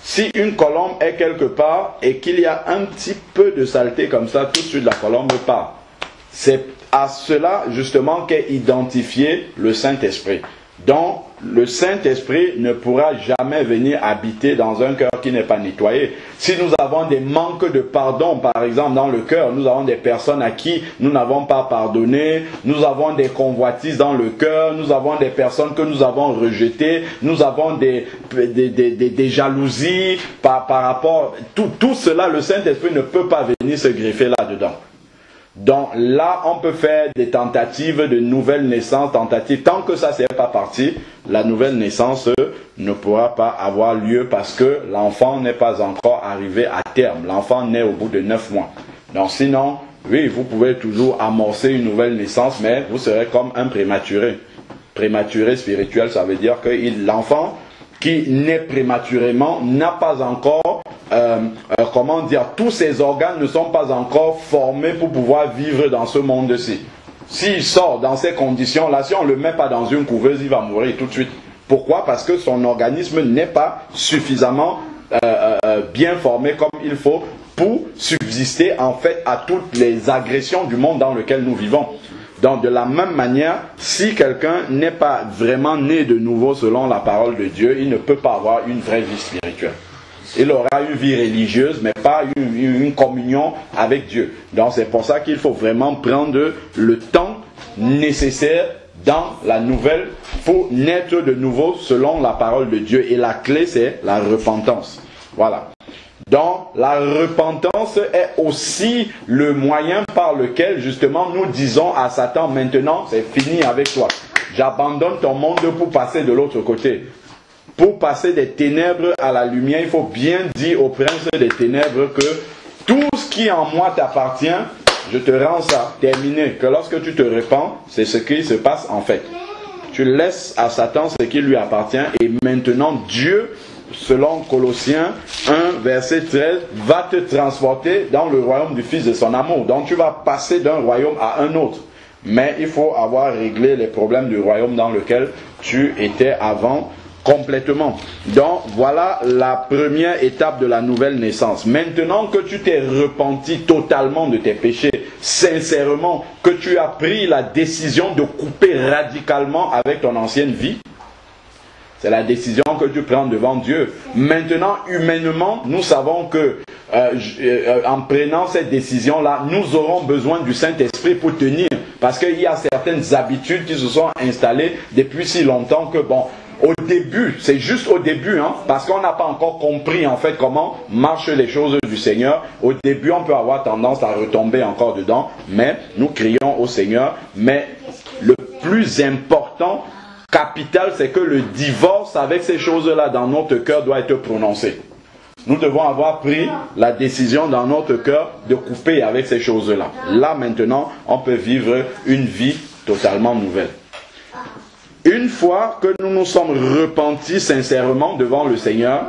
Si une colombe est quelque part et qu'il y a un petit peu de saleté comme ça, tout de suite la colombe part. C'est à cela justement qu'est identifié le Saint-Esprit. Donc, le Saint-Esprit ne pourra jamais venir habiter dans un cœur qui n'est pas nettoyé. Si nous avons des manques de pardon, par exemple, dans le cœur, nous avons des personnes à qui nous n'avons pas pardonné, nous avons des convoitises dans le cœur, nous avons des personnes que nous avons rejetées, nous avons des jalousies par rapport... Tout cela, le Saint-Esprit ne peut pas venir se greffer là-dedans. Donc là, on peut faire des tentatives de nouvelle naissance, tant que ça n'est pas parti, la nouvelle naissance ne pourra pas avoir lieu parce que l'enfant n'est pas encore arrivé à terme. L'enfant naît au bout de 9 mois. Donc sinon, oui, vous pouvez toujours amorcer une nouvelle naissance, mais vous serez comme un prématuré. Prématuré spirituel, ça veut dire que l'enfant qui naît prématurément n'a pas encore... tous ses organes ne sont pas encore formés pour pouvoir vivre dans ce monde-ci. S'il sort dans ces conditions-là, si on ne le met pas dans une couveuse, il va mourir tout de suite. Pourquoi? Parce que son organisme n'est pas suffisamment bien formé comme il faut pour subsister en fait à toutes les agressions du monde dans lequel nous vivons. Donc de la même manière, si quelqu'un n'est pas vraiment né de nouveau selon la parole de Dieu, il ne peut pas avoir une vraie vie spirituelle. Il aura une vie religieuse, mais pas une communion avec Dieu. Donc c'est pour ça qu'il faut vraiment prendre le temps nécessaire dans la nouvelle pour naître de nouveau selon la parole de Dieu. Et la clé, c'est la repentance. Voilà. Donc la repentance est aussi le moyen par lequel justement nous disons à Satan, maintenant c'est fini avec toi. J'abandonne ton monde pour passer de l'autre côté. Pour passer des ténèbres à la lumière, il faut bien dire au prince des ténèbres que tout ce qui en moi t'appartient, je te rends ça. Terminé. Que lorsque tu te repens, c'est ce qui se passe en fait. Tu laisses à Satan ce qui lui appartient et maintenant Dieu, selon Colossiens 1, verset 13, va te transporter dans le royaume du Fils de son amour. Donc tu vas passer d'un royaume à un autre. Mais il faut avoir réglé les problèmes du royaume dans lequel tu étais avant. Complètement. Donc voilà la première étape de la nouvelle naissance. Maintenant que tu t'es repenti totalement de tes péchés, sincèrement, que tu as pris la décision de couper radicalement avec ton ancienne vie, c'est la décision que tu prends devant Dieu. Maintenant, humainement, nous savons que en prenant cette décision-là, nous aurons besoin du Saint-Esprit pour tenir. Parce qu'il y a certaines habitudes qui se sont installées depuis si longtemps que bon... Au début, c'est juste au début, parce qu'on n'a pas encore compris en fait comment marchent les choses du Seigneur. Au début, on peut avoir tendance à retomber encore dedans, mais nous crions au Seigneur. Mais le plus important, capital, c'est que le divorce avec ces choses-là dans notre cœur doit être prononcé. Nous devons avoir pris la décision dans notre cœur de couper avec ces choses-là. Là maintenant, on peut vivre une vie totalement nouvelle. Une fois que nous nous sommes repentis sincèrement devant le Seigneur,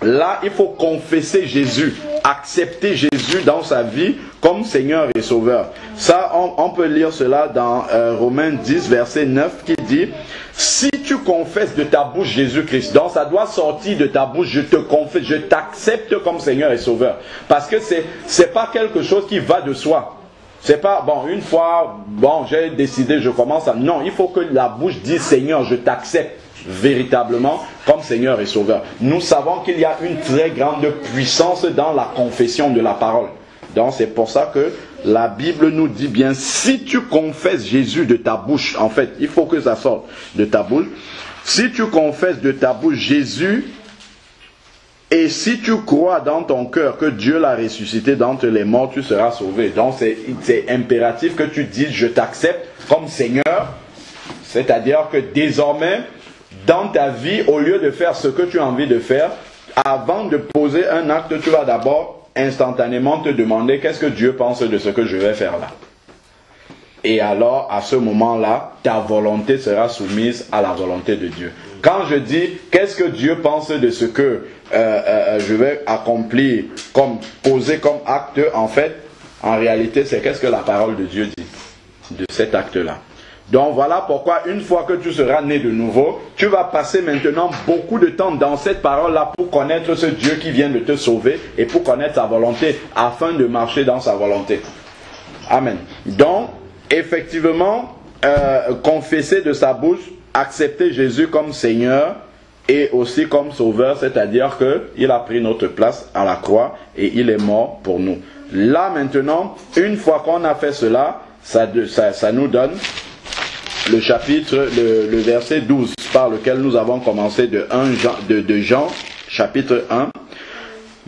là, il faut confesser Jésus, accepter Jésus dans sa vie comme Seigneur et Sauveur. Ça, on peut lire cela dans Romains 10, verset 9, qui dit « Si tu confesses de ta bouche Jésus-Christ, donc ça doit sortir de ta bouche, je te confesse, je t'accepte comme Seigneur et Sauveur. » Parce que c'est pas quelque chose qui va de soi. C'est pas, bon, une fois, bon, j'ai décidé, je commence à... Non, il faut que la bouche dise, Seigneur, je t'accepte véritablement comme Seigneur et Sauveur. Nous savons qu'il y a une très grande puissance dans la confession de la parole. Donc, c'est pour ça que la Bible nous dit bien, si tu confesses Jésus de ta bouche, en fait, il faut que ça sorte de ta bouche. Si tu confesses de ta bouche Jésus, et si tu crois dans ton cœur que Dieu l'a ressuscité d'entre les morts, tu seras sauvé. Donc c'est impératif que tu dises je t'accepte comme Seigneur. C'est-à-dire que désormais, dans ta vie, au lieu de faire ce que tu as envie de faire, avant de poser un acte, tu vas d'abord instantanément te demander qu'est-ce que Dieu pense de ce que je vais faire là. Et alors, à ce moment-là, ta volonté sera soumise à la volonté de Dieu. Quand je dis qu'est-ce que Dieu pense de ce que je vais accomplir, comme poser comme acte, en fait, en réalité, c'est qu'est-ce que la parole de Dieu dit de cet acte-là. Donc voilà pourquoi une fois que tu seras né de nouveau, tu vas passer maintenant beaucoup de temps dans cette parole-là pour connaître ce Dieu qui vient de te sauver et pour connaître sa volonté afin de marcher dans sa volonté. Amen. Donc, effectivement, confesser de sa bouche, accepter Jésus comme Seigneur et aussi comme Sauveur, c'est-à-dire qu'il a pris notre place à la croix et il est mort pour nous. Là maintenant, une fois qu'on a fait cela, ça nous donne le chapitre, le verset 12 par lequel nous avons commencé de Jean, chapitre 1.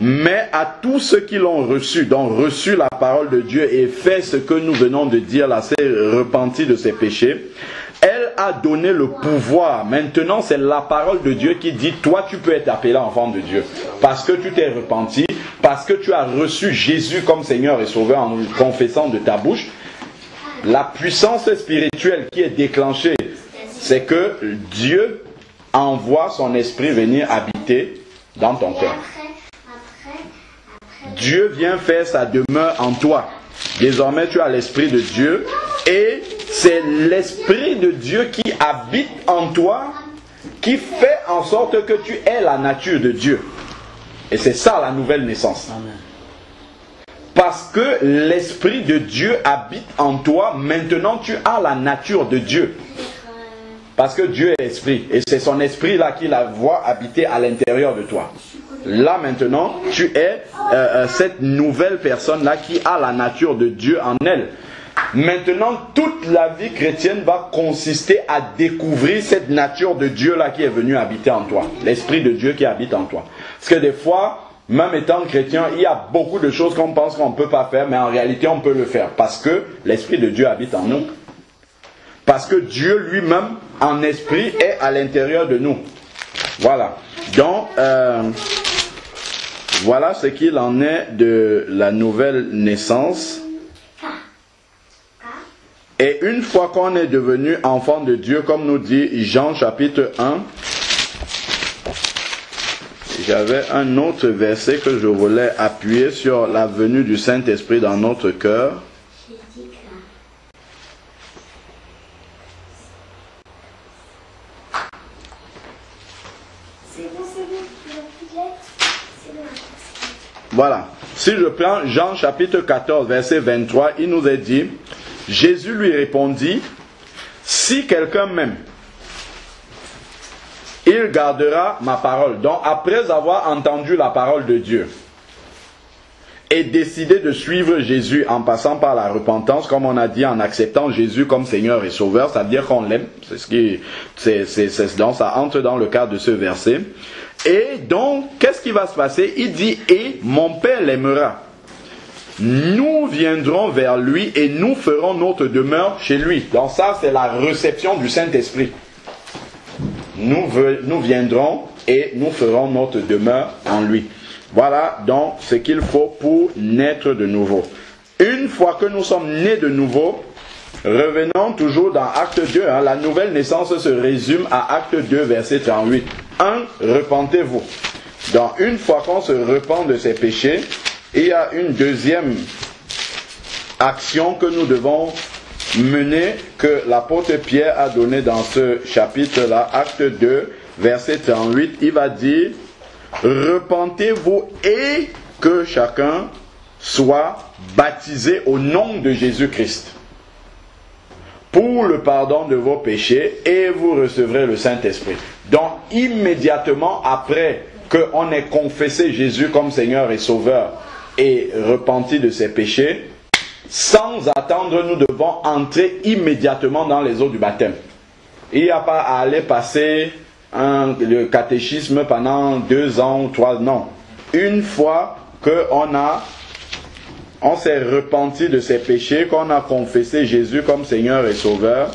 Mais à tous ceux qui l'ont reçu, donc reçu la parole de Dieu et fait ce que nous venons de dire là, s'est repenti de ses péchés, elle a donné le pouvoir. Maintenant, c'est la parole de Dieu qui dit, toi tu peux être appelé enfant de Dieu. Parce que tu t'es repenti, parce que tu as reçu Jésus comme Seigneur et Sauveur en confessant de ta bouche. La puissance spirituelle qui est déclenchée, c'est que Dieu envoie son esprit venir habiter dans ton cœur. Dieu vient faire sa demeure en toi. Désormais, tu as l'esprit de Dieu et c'est l'esprit de Dieu qui habite en toi qui fait en sorte que tu aies la nature de Dieu. Et c'est ça la nouvelle naissance. Amen. Parce que l'Esprit de Dieu habite en toi, maintenant tu as la nature de Dieu. Parce que Dieu est esprit. Et c'est son esprit là qui la voit habiter à l'intérieur de toi. Là maintenant, tu es cette nouvelle personne là qui a la nature de Dieu en elle. Maintenant, toute la vie chrétienne va consister à découvrir cette nature de Dieu là qui est venue habiter en toi. L'Esprit de Dieu qui habite en toi. Parce que des fois, même étant chrétien, il y a beaucoup de choses qu'on pense qu'on ne peut pas faire, mais en réalité on peut le faire. Parce que l'Esprit de Dieu habite en nous. Parce que Dieu lui-même, en esprit, est à l'intérieur de nous. Voilà. Donc, voilà ce qu'il en est de la nouvelle naissance. Et une fois qu'on est devenu enfant de Dieu, comme nous dit Jean chapitre 1, j'avais un autre verset que je voulais appuyer sur la venue du Saint-Esprit dans notre cœur. Voilà. Si je prends Jean chapitre 14, verset 23, il nous est dit, Jésus lui répondit, si quelqu'un m'aime, il gardera ma parole. Donc après avoir entendu la parole de Dieu et décidé de suivre Jésus en passant par la repentance, comme on a dit, en acceptant Jésus comme Seigneur et Sauveur, ça veut dire qu'on l'aime. Donc ça entre dans le cadre de ce verset. Et donc, qu'est-ce qui va se passer? Il dit, et mon Père l'aimera. Nous viendrons vers lui et nous ferons notre demeure chez lui. Donc ça, c'est la réception du Saint-Esprit. Nous viendrons et nous ferons notre demeure en lui. Voilà donc ce qu'il faut pour naître de nouveau. Une fois que nous sommes nés de nouveau, revenons toujours dans Acte 2. La nouvelle naissance se résume à Acte 2, verset 38. 1. Repentez-vous. Donc une fois qu'on se repent de ses péchés, il y a une deuxième action que nous devons mener, que l'apôtre Pierre a donné dans ce chapitre-là, Acte 2, verset 38. Il va dire, repentez-vous et que chacun soit baptisé au nom de Jésus-Christ pour le pardon de vos péchés et vous recevrez le Saint-Esprit. Donc immédiatement après qu'on ait confessé Jésus comme Seigneur et Sauveur et repenti de ses péchés, sans attendre, nous devons entrer immédiatement dans les eaux du baptême. Il n'y a pas à aller passer le catéchisme pendant 2 ans ou 3 ans. Non. Une fois qu'on s'est repenti de ses péchés, qu'on a confessé Jésus comme Seigneur et Sauveur,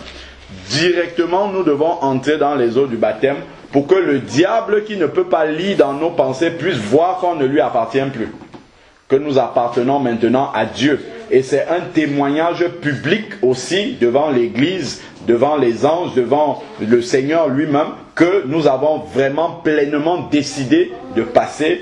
directement nous devons entrer dans les eaux du baptême pour que le diable qui ne peut pas lire dans nos pensées puisse voir qu'on ne lui appartient plus. Que nous appartenons maintenant à Dieu. Et c'est un témoignage public aussi devant l'Église, devant les anges, devant le Seigneur lui-même, que nous avons vraiment pleinement décidé de passer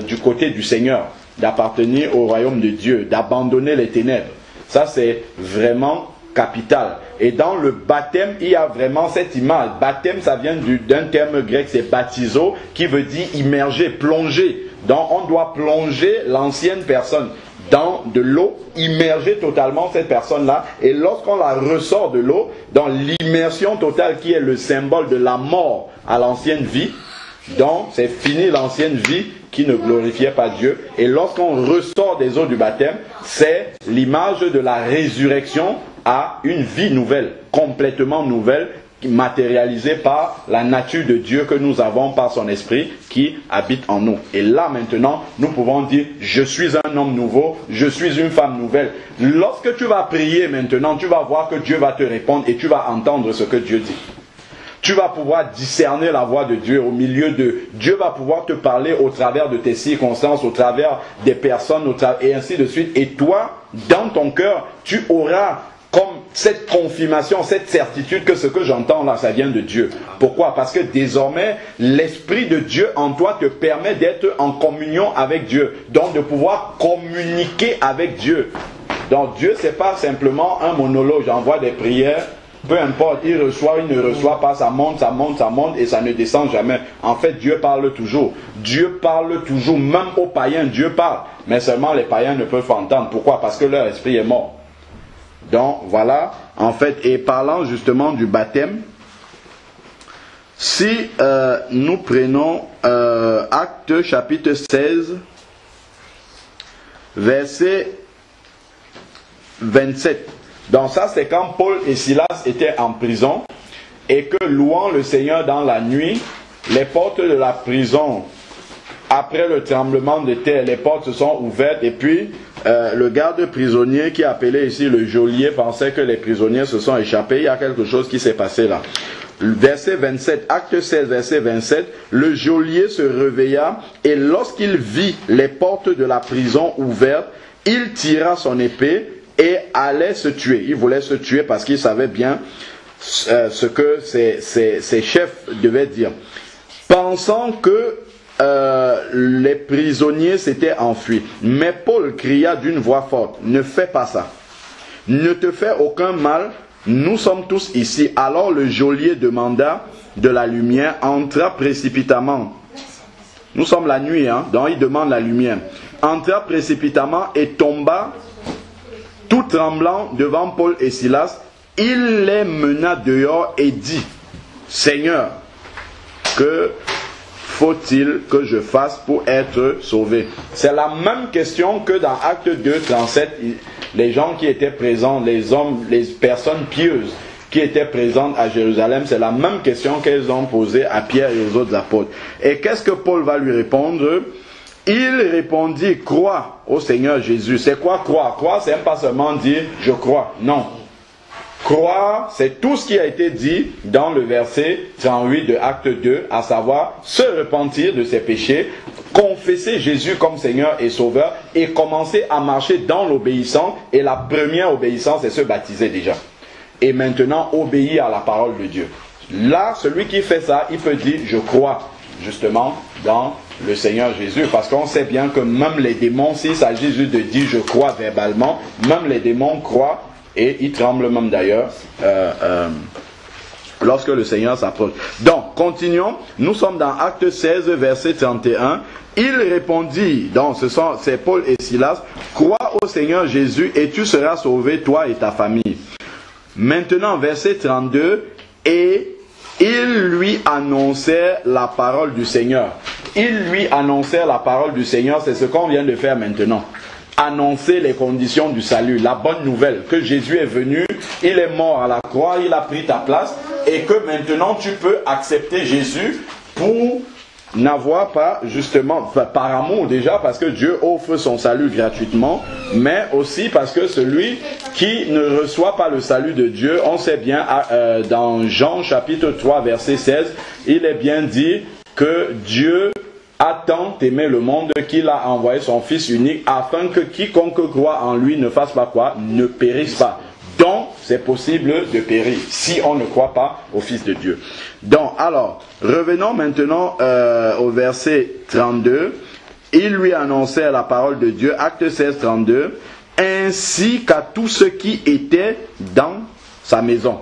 du côté du Seigneur, d'appartenir au royaume de Dieu, d'abandonner les ténèbres. Ça, c'est vraiment capital. Et dans le baptême, il y a vraiment cette image. Baptême, ça vient d'un terme grec, c'est baptizo, qui veut dire immerger, plonger. Donc, on doit plonger l'ancienne personne dans de l'eau, immerger totalement cette personne-là. Et lorsqu'on la ressort de l'eau, dans l'immersion totale qui est le symbole de la mort à l'ancienne vie, donc c'est fini l'ancienne vie qui ne glorifiait pas Dieu. Et lorsqu'on ressort des eaux du baptême, c'est l'image de la résurrection à une vie nouvelle, complètement nouvelle, matérialisée par la nature de Dieu que nous avons par son esprit qui habite en nous. Et là maintenant, nous pouvons dire, je suis un homme nouveau, je suis une femme nouvelle. Lorsque tu vas prier maintenant, tu vas voir que Dieu va te répondre et tu vas entendre ce que Dieu dit. Tu vas pouvoir discerner la voix de Dieu au milieu de... Dieu va pouvoir te parler au travers de tes circonstances, au travers des personnes, et ainsi de suite. Et toi, dans ton cœur, tu auras comme cette confirmation, cette certitude que ce que j'entends là, ça vient de Dieu. Pourquoi? Parce que désormais, l'Esprit de Dieu en toi te permet d'être en communion avec Dieu. Donc de pouvoir communiquer avec Dieu. Donc Dieu, c'est pas simplement un monologue, j'envoie des prières. Peu importe, il reçoit, il ne reçoit pas, ça monte, ça monte, ça monte et ça ne descend jamais. En fait, Dieu parle toujours. Dieu parle toujours, même aux païens, Dieu parle. Mais seulement les païens ne peuvent pas entendre. Pourquoi? Parce que leur esprit est mort. Donc, voilà, en fait, et parlant justement du baptême, si nous prenons Actes chapitre 16, verset 27. Donc ça, c'est quand Paul et Silas étaient en prison et que, louant le Seigneur dans la nuit, les portes de la prison, après le tremblement de terre, les portes se sont ouvertes et puis le garde prisonnier qui est appelé ici le geôlier pensait que les prisonniers se sont échappés. Il y a quelque chose qui s'est passé là. Verset 27, acte 16, verset 27, le geôlier se réveilla et lorsqu'il vit les portes de la prison ouvertes, il tira son épée et allait se tuer. Il voulait se tuer parce qu'il savait bien ce que ses chefs devaient dire. Pensant que les prisonniers s'étaient enfuis. Mais Paul cria d'une voix forte, ne fais pas ça. Ne te fais aucun mal, nous sommes tous ici. Alors le geôlier demanda de la lumière, entra précipitamment. Nous sommes la nuit, donc il demande la lumière. Entra précipitamment et tomba tout tremblant devant Paul et Silas. Il les mena dehors et dit, Seigneur, que faut-il que je fasse pour être sauvé? C'est la même question que dans Acte 2, 37, les gens qui étaient présents, les hommes, les personnes pieuses qui étaient présentes à Jérusalem, c'est la même question qu'elles ont posée à Pierre et aux autres apôtres. Et qu'est-ce que Paul va lui répondre? Il répondit, crois au Seigneur Jésus. C'est quoi croire? Croire, c'est pas seulement dire je crois. Non. Croire, c'est tout ce qui a été dit dans le verset 38 de Acte 2, à savoir se repentir de ses péchés, confesser Jésus comme Seigneur et Sauveur et commencer à marcher dans l'obéissance. Et la première obéissance, c'est se baptiser déjà. Et maintenant, obéir à la parole de Dieu. Là, celui qui fait ça, il peut dire je crois justement dans le Seigneur Jésus, parce qu'on sait bien que même les démons, s'il s'agit juste de dire je crois verbalement, même les démons croient et ils tremblent même d'ailleurs lorsque le Seigneur s'approche. Donc, continuons, nous sommes dans Acte 16, verset 31. Il répondit, donc c'est Paul et Silas, crois au Seigneur Jésus et tu seras sauvé, toi et ta famille. Maintenant, verset 32, et il lui annonçait la parole du Seigneur. Il lui annonçait la parole du Seigneur, c'est ce qu'on vient de faire maintenant. Annoncer les conditions du salut, la bonne nouvelle, que Jésus est venu, il est mort à la croix, il a pris ta place, et que maintenant tu peux accepter Jésus pour n'avoir pas justement, par amour déjà, parce que Dieu offre son salut gratuitement, mais aussi parce que celui qui ne reçoit pas le salut de Dieu, on sait bien dans Jean chapitre 3 verset 16, il est bien dit que Dieu a tant aimé le monde qu'il a envoyé son Fils unique afin que quiconque croit en lui ne fasse pas quoi? Ne périsse pas. Donc, c'est possible de périr si on ne croit pas au Fils de Dieu. Donc, alors, revenons maintenant au verset 32. Il lui annonçait la parole de Dieu, acte 16, 32, ainsi qu'à tous ceux qui étaient dans sa maison.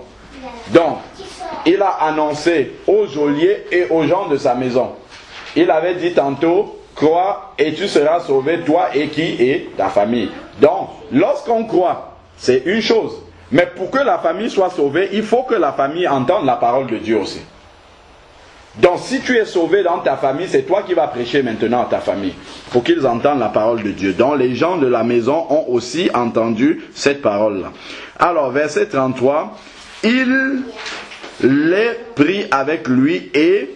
Donc, il a annoncé aux geôliers et aux gens de sa maison. Il avait dit tantôt, crois et tu seras sauvé, toi et qui est ta famille. Donc, lorsqu'on croit, c'est une chose. Mais pour que la famille soit sauvée, il faut que la famille entende la parole de Dieu aussi. Donc, si tu es sauvé dans ta famille, c'est toi qui vas prêcher maintenant à ta famille, pour qu'ils entendent la parole de Dieu. Donc, les gens de la maison ont aussi entendu cette parole-là. Alors, verset 33, il les prit avec lui et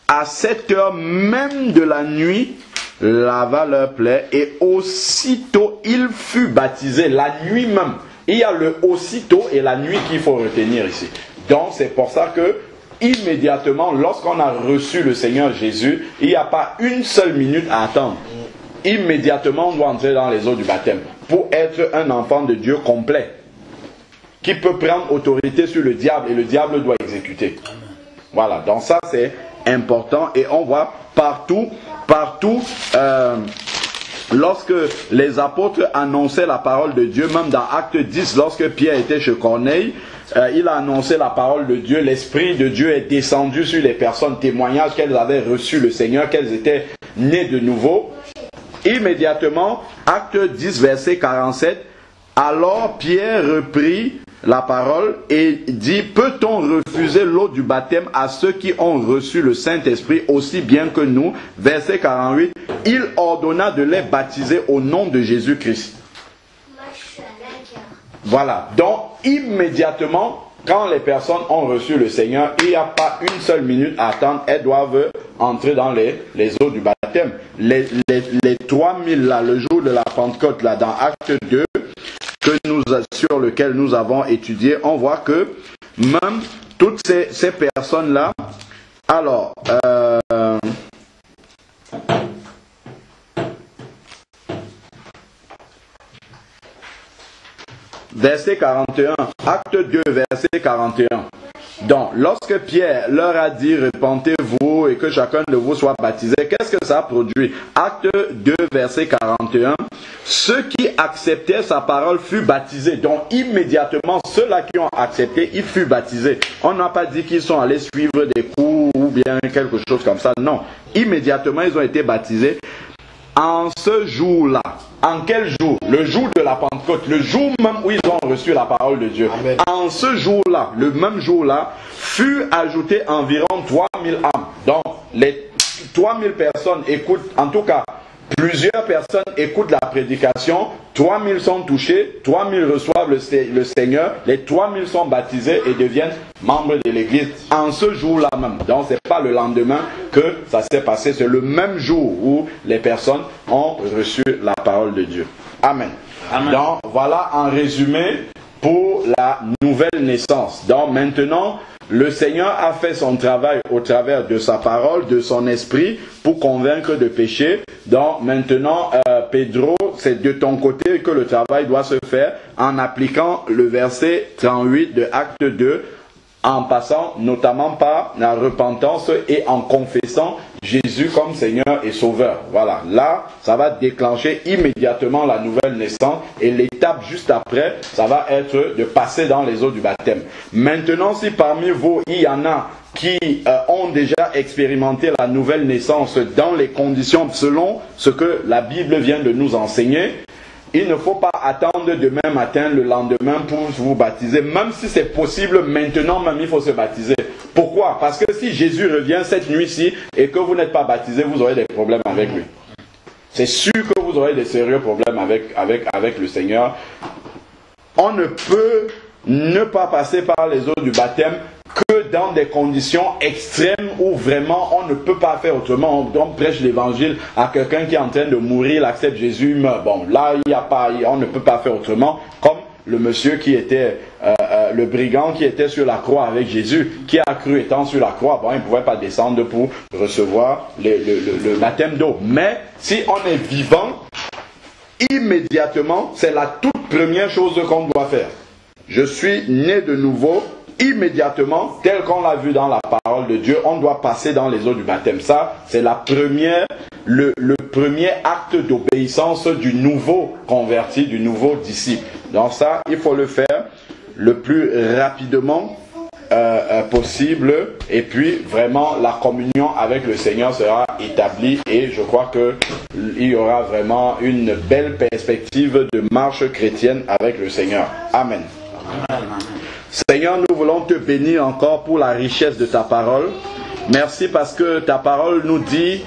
à 7 heures même de la nuit, lava leurs plaies et aussitôt il fut baptisé, la nuit même. Il y a le aussitôt et la nuit qu'il faut retenir ici. Donc c'est pour ça que immédiatement, lorsqu'on a reçu le Seigneur Jésus, il n'y a pas une seule minute à attendre. Immédiatement, on doit entrer dans les eaux du baptême pour être un enfant de Dieu complet, qui peut prendre autorité sur le diable et le diable doit exécuter. Voilà, donc ça c'est important et on voit partout, lorsque les apôtres annonçaient la parole de Dieu, même dans Acte 10, lorsque Pierre était chez Corneille, il a annoncé la parole de Dieu, l'Esprit de Dieu est descendu sur les personnes, témoignage qu'elles avaient reçu le Seigneur, qu'elles étaient nées de nouveau. Immédiatement, Acte 10, verset 47, alors Pierre reprit la parole et dit, peut-on refuser l'eau du baptême à ceux qui ont reçu le Saint-Esprit aussi bien que nous? Verset 48, il ordonna de les baptiser au nom de Jésus-Christ. Voilà, donc immédiatement, quand les personnes ont reçu le Seigneur, il n'y a pas une seule minute à attendre, elles doivent entrer dans les eaux du baptême. Les 3000 là, le jour de la Pentecôte là, dans Acte 2, sur lequel nous avons étudié, on voit que même toutes ces personnes-là, alors, verset 41, acte 2, verset 41. Donc, lorsque Pierre leur a dit, repentez-vous et que chacun de vous soit baptisé, qu'est-ce que ça a produit? Acte 2, verset 41. Ceux qui acceptaient sa parole furent baptisés. Donc, immédiatement, ceux-là qui ont accepté, ils furent baptisés. On n'a pas dit qu'ils sont allés suivre des cours ou bien quelque chose comme ça. Non. Immédiatement, ils ont été baptisés. En ce jour-là, en quel jour? Le jour de la Pentecôte, le jour même où ils ont reçu la parole de Dieu. Amen. En ce jour-là, le même jour-là, furent ajoutés environ 3000 âmes. Donc, les 3000 personnes écoutent, en tout cas, plusieurs personnes écoutent la prédication, 3000 sont touchés, 3000 reçoivent le Seigneur, les 3000 sont baptisés et deviennent membres de l'église en ce jour-là même. Donc ce n'est pas le lendemain que ça s'est passé, c'est le même jour où les personnes ont reçu la parole de Dieu. Amen. Amen. Donc voilà en résumé pour la nouvelle naissance. Donc maintenant, le Seigneur a fait son travail au travers de sa parole, de son esprit, pour convaincre de péché. Donc maintenant, Pedro, c'est de ton côté que le travail doit se faire en appliquant le verset 38 de Acte 2, en passant notamment par la repentance et en confessant Jésus comme Seigneur et Sauveur. Voilà, là, ça va déclencher immédiatement la nouvelle naissance et l'étape juste après, ça va être de passer dans les eaux du baptême. Maintenant, si parmi vous, il y en a qui ont déjà expérimenté la nouvelle naissance dans les conditions selon ce que la Bible vient de nous enseigner, il ne faut pas attendre demain matin, le lendemain pour vous baptiser. Même si c'est possible, maintenant même il faut se baptiser. Pourquoi? Parce que si Jésus revient cette nuit-ci et que vous n'êtes pas baptisé, vous aurez des problèmes avec lui. C'est sûr que vous aurez des sérieux problèmes avec le Seigneur. On ne peut ne pas passer par les eaux du baptême que dans des conditions extrêmes où vraiment on ne peut pas faire autrement. On prêche l'évangile à quelqu'un qui est en train de mourir, il accepte Jésus, il meurt. Bon, là, on ne peut pas faire autrement, comme le monsieur qui était, le brigand qui était sur la croix avec Jésus, qui a cru étant sur la croix, bon, il ne pouvait pas descendre pour recevoir le baptême d'eau. Mais si on est vivant, immédiatement, c'est la toute première chose qu'on doit faire. Je suis né de nouveau, immédiatement, tel qu'on l'a vu dans la parole de Dieu, on doit passer dans les eaux du baptême. Ça, c'est le premier acte d'obéissance du nouveau converti, du nouveau disciple. Donc ça, il faut le faire le plus rapidement possible, et puis vraiment la communion avec le Seigneur sera établie, et je crois qu'il y aura vraiment une belle perspective de marche chrétienne avec le Seigneur. Amen. Amen. Seigneur, nous voulons te bénir encore pour la richesse de ta parole. Merci parce que ta parole nous dit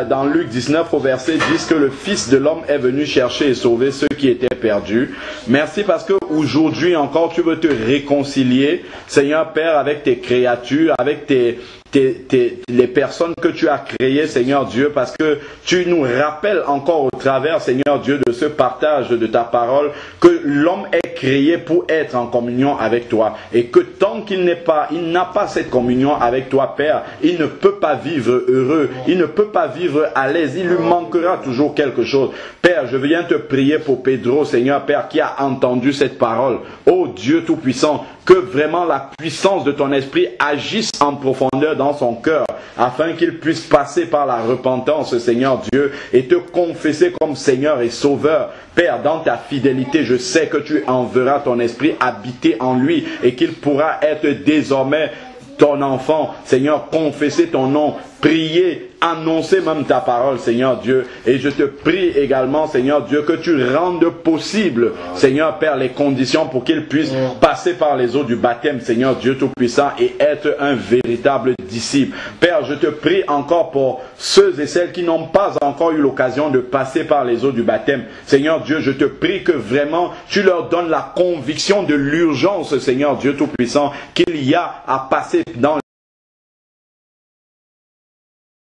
dans Luc 19 au verset 10 que le Fils de l'homme est venu chercher et sauver ceux qui étaient perdus. Merci parce que aujourd'hui encore tu veux te réconcilier, Seigneur Père, avec tes créatures, avec les personnes que tu as créées, Seigneur Dieu, parce que tu nous rappelles encore au travers, Seigneur Dieu, de ce partage de ta parole, que l'homme est créé pour être en communion avec toi, et que tant qu'il n'a pas cette communion avec toi, Père, il ne peut pas vivre heureux, il ne peut pas vivre à l'aise, il lui manquera toujours quelque chose. Père, je viens te prier pour Pedro, Seigneur Père, qui a entendu cette parole. Ô Dieu Tout-Puissant, que vraiment la puissance de ton esprit agisse en profondeur dans son cœur, afin qu'il puisse passer par la repentance, Seigneur Dieu, et te confesser comme Seigneur et Sauveur. Père, dans ta fidélité, je sais que tu enverras ton esprit habiter en lui, et qu'il pourra être désormais ton enfant. Seigneur, confesser ton nom, prier, annoncer même ta parole, Seigneur Dieu. Et je te prie également, Seigneur Dieu, que tu rendes possible, Seigneur Père, les conditions pour qu'il puisse passer par les eaux du baptême, Seigneur Dieu Tout-Puissant, et être un véritable disciple. Père, je te prie encore pour ceux et celles qui n'ont pas encore eu l'occasion de passer par les eaux du baptême. Seigneur Dieu, je te prie que vraiment tu leur donnes la conviction de l'urgence, Seigneur Dieu Tout-Puissant, qu'il y a à passer dans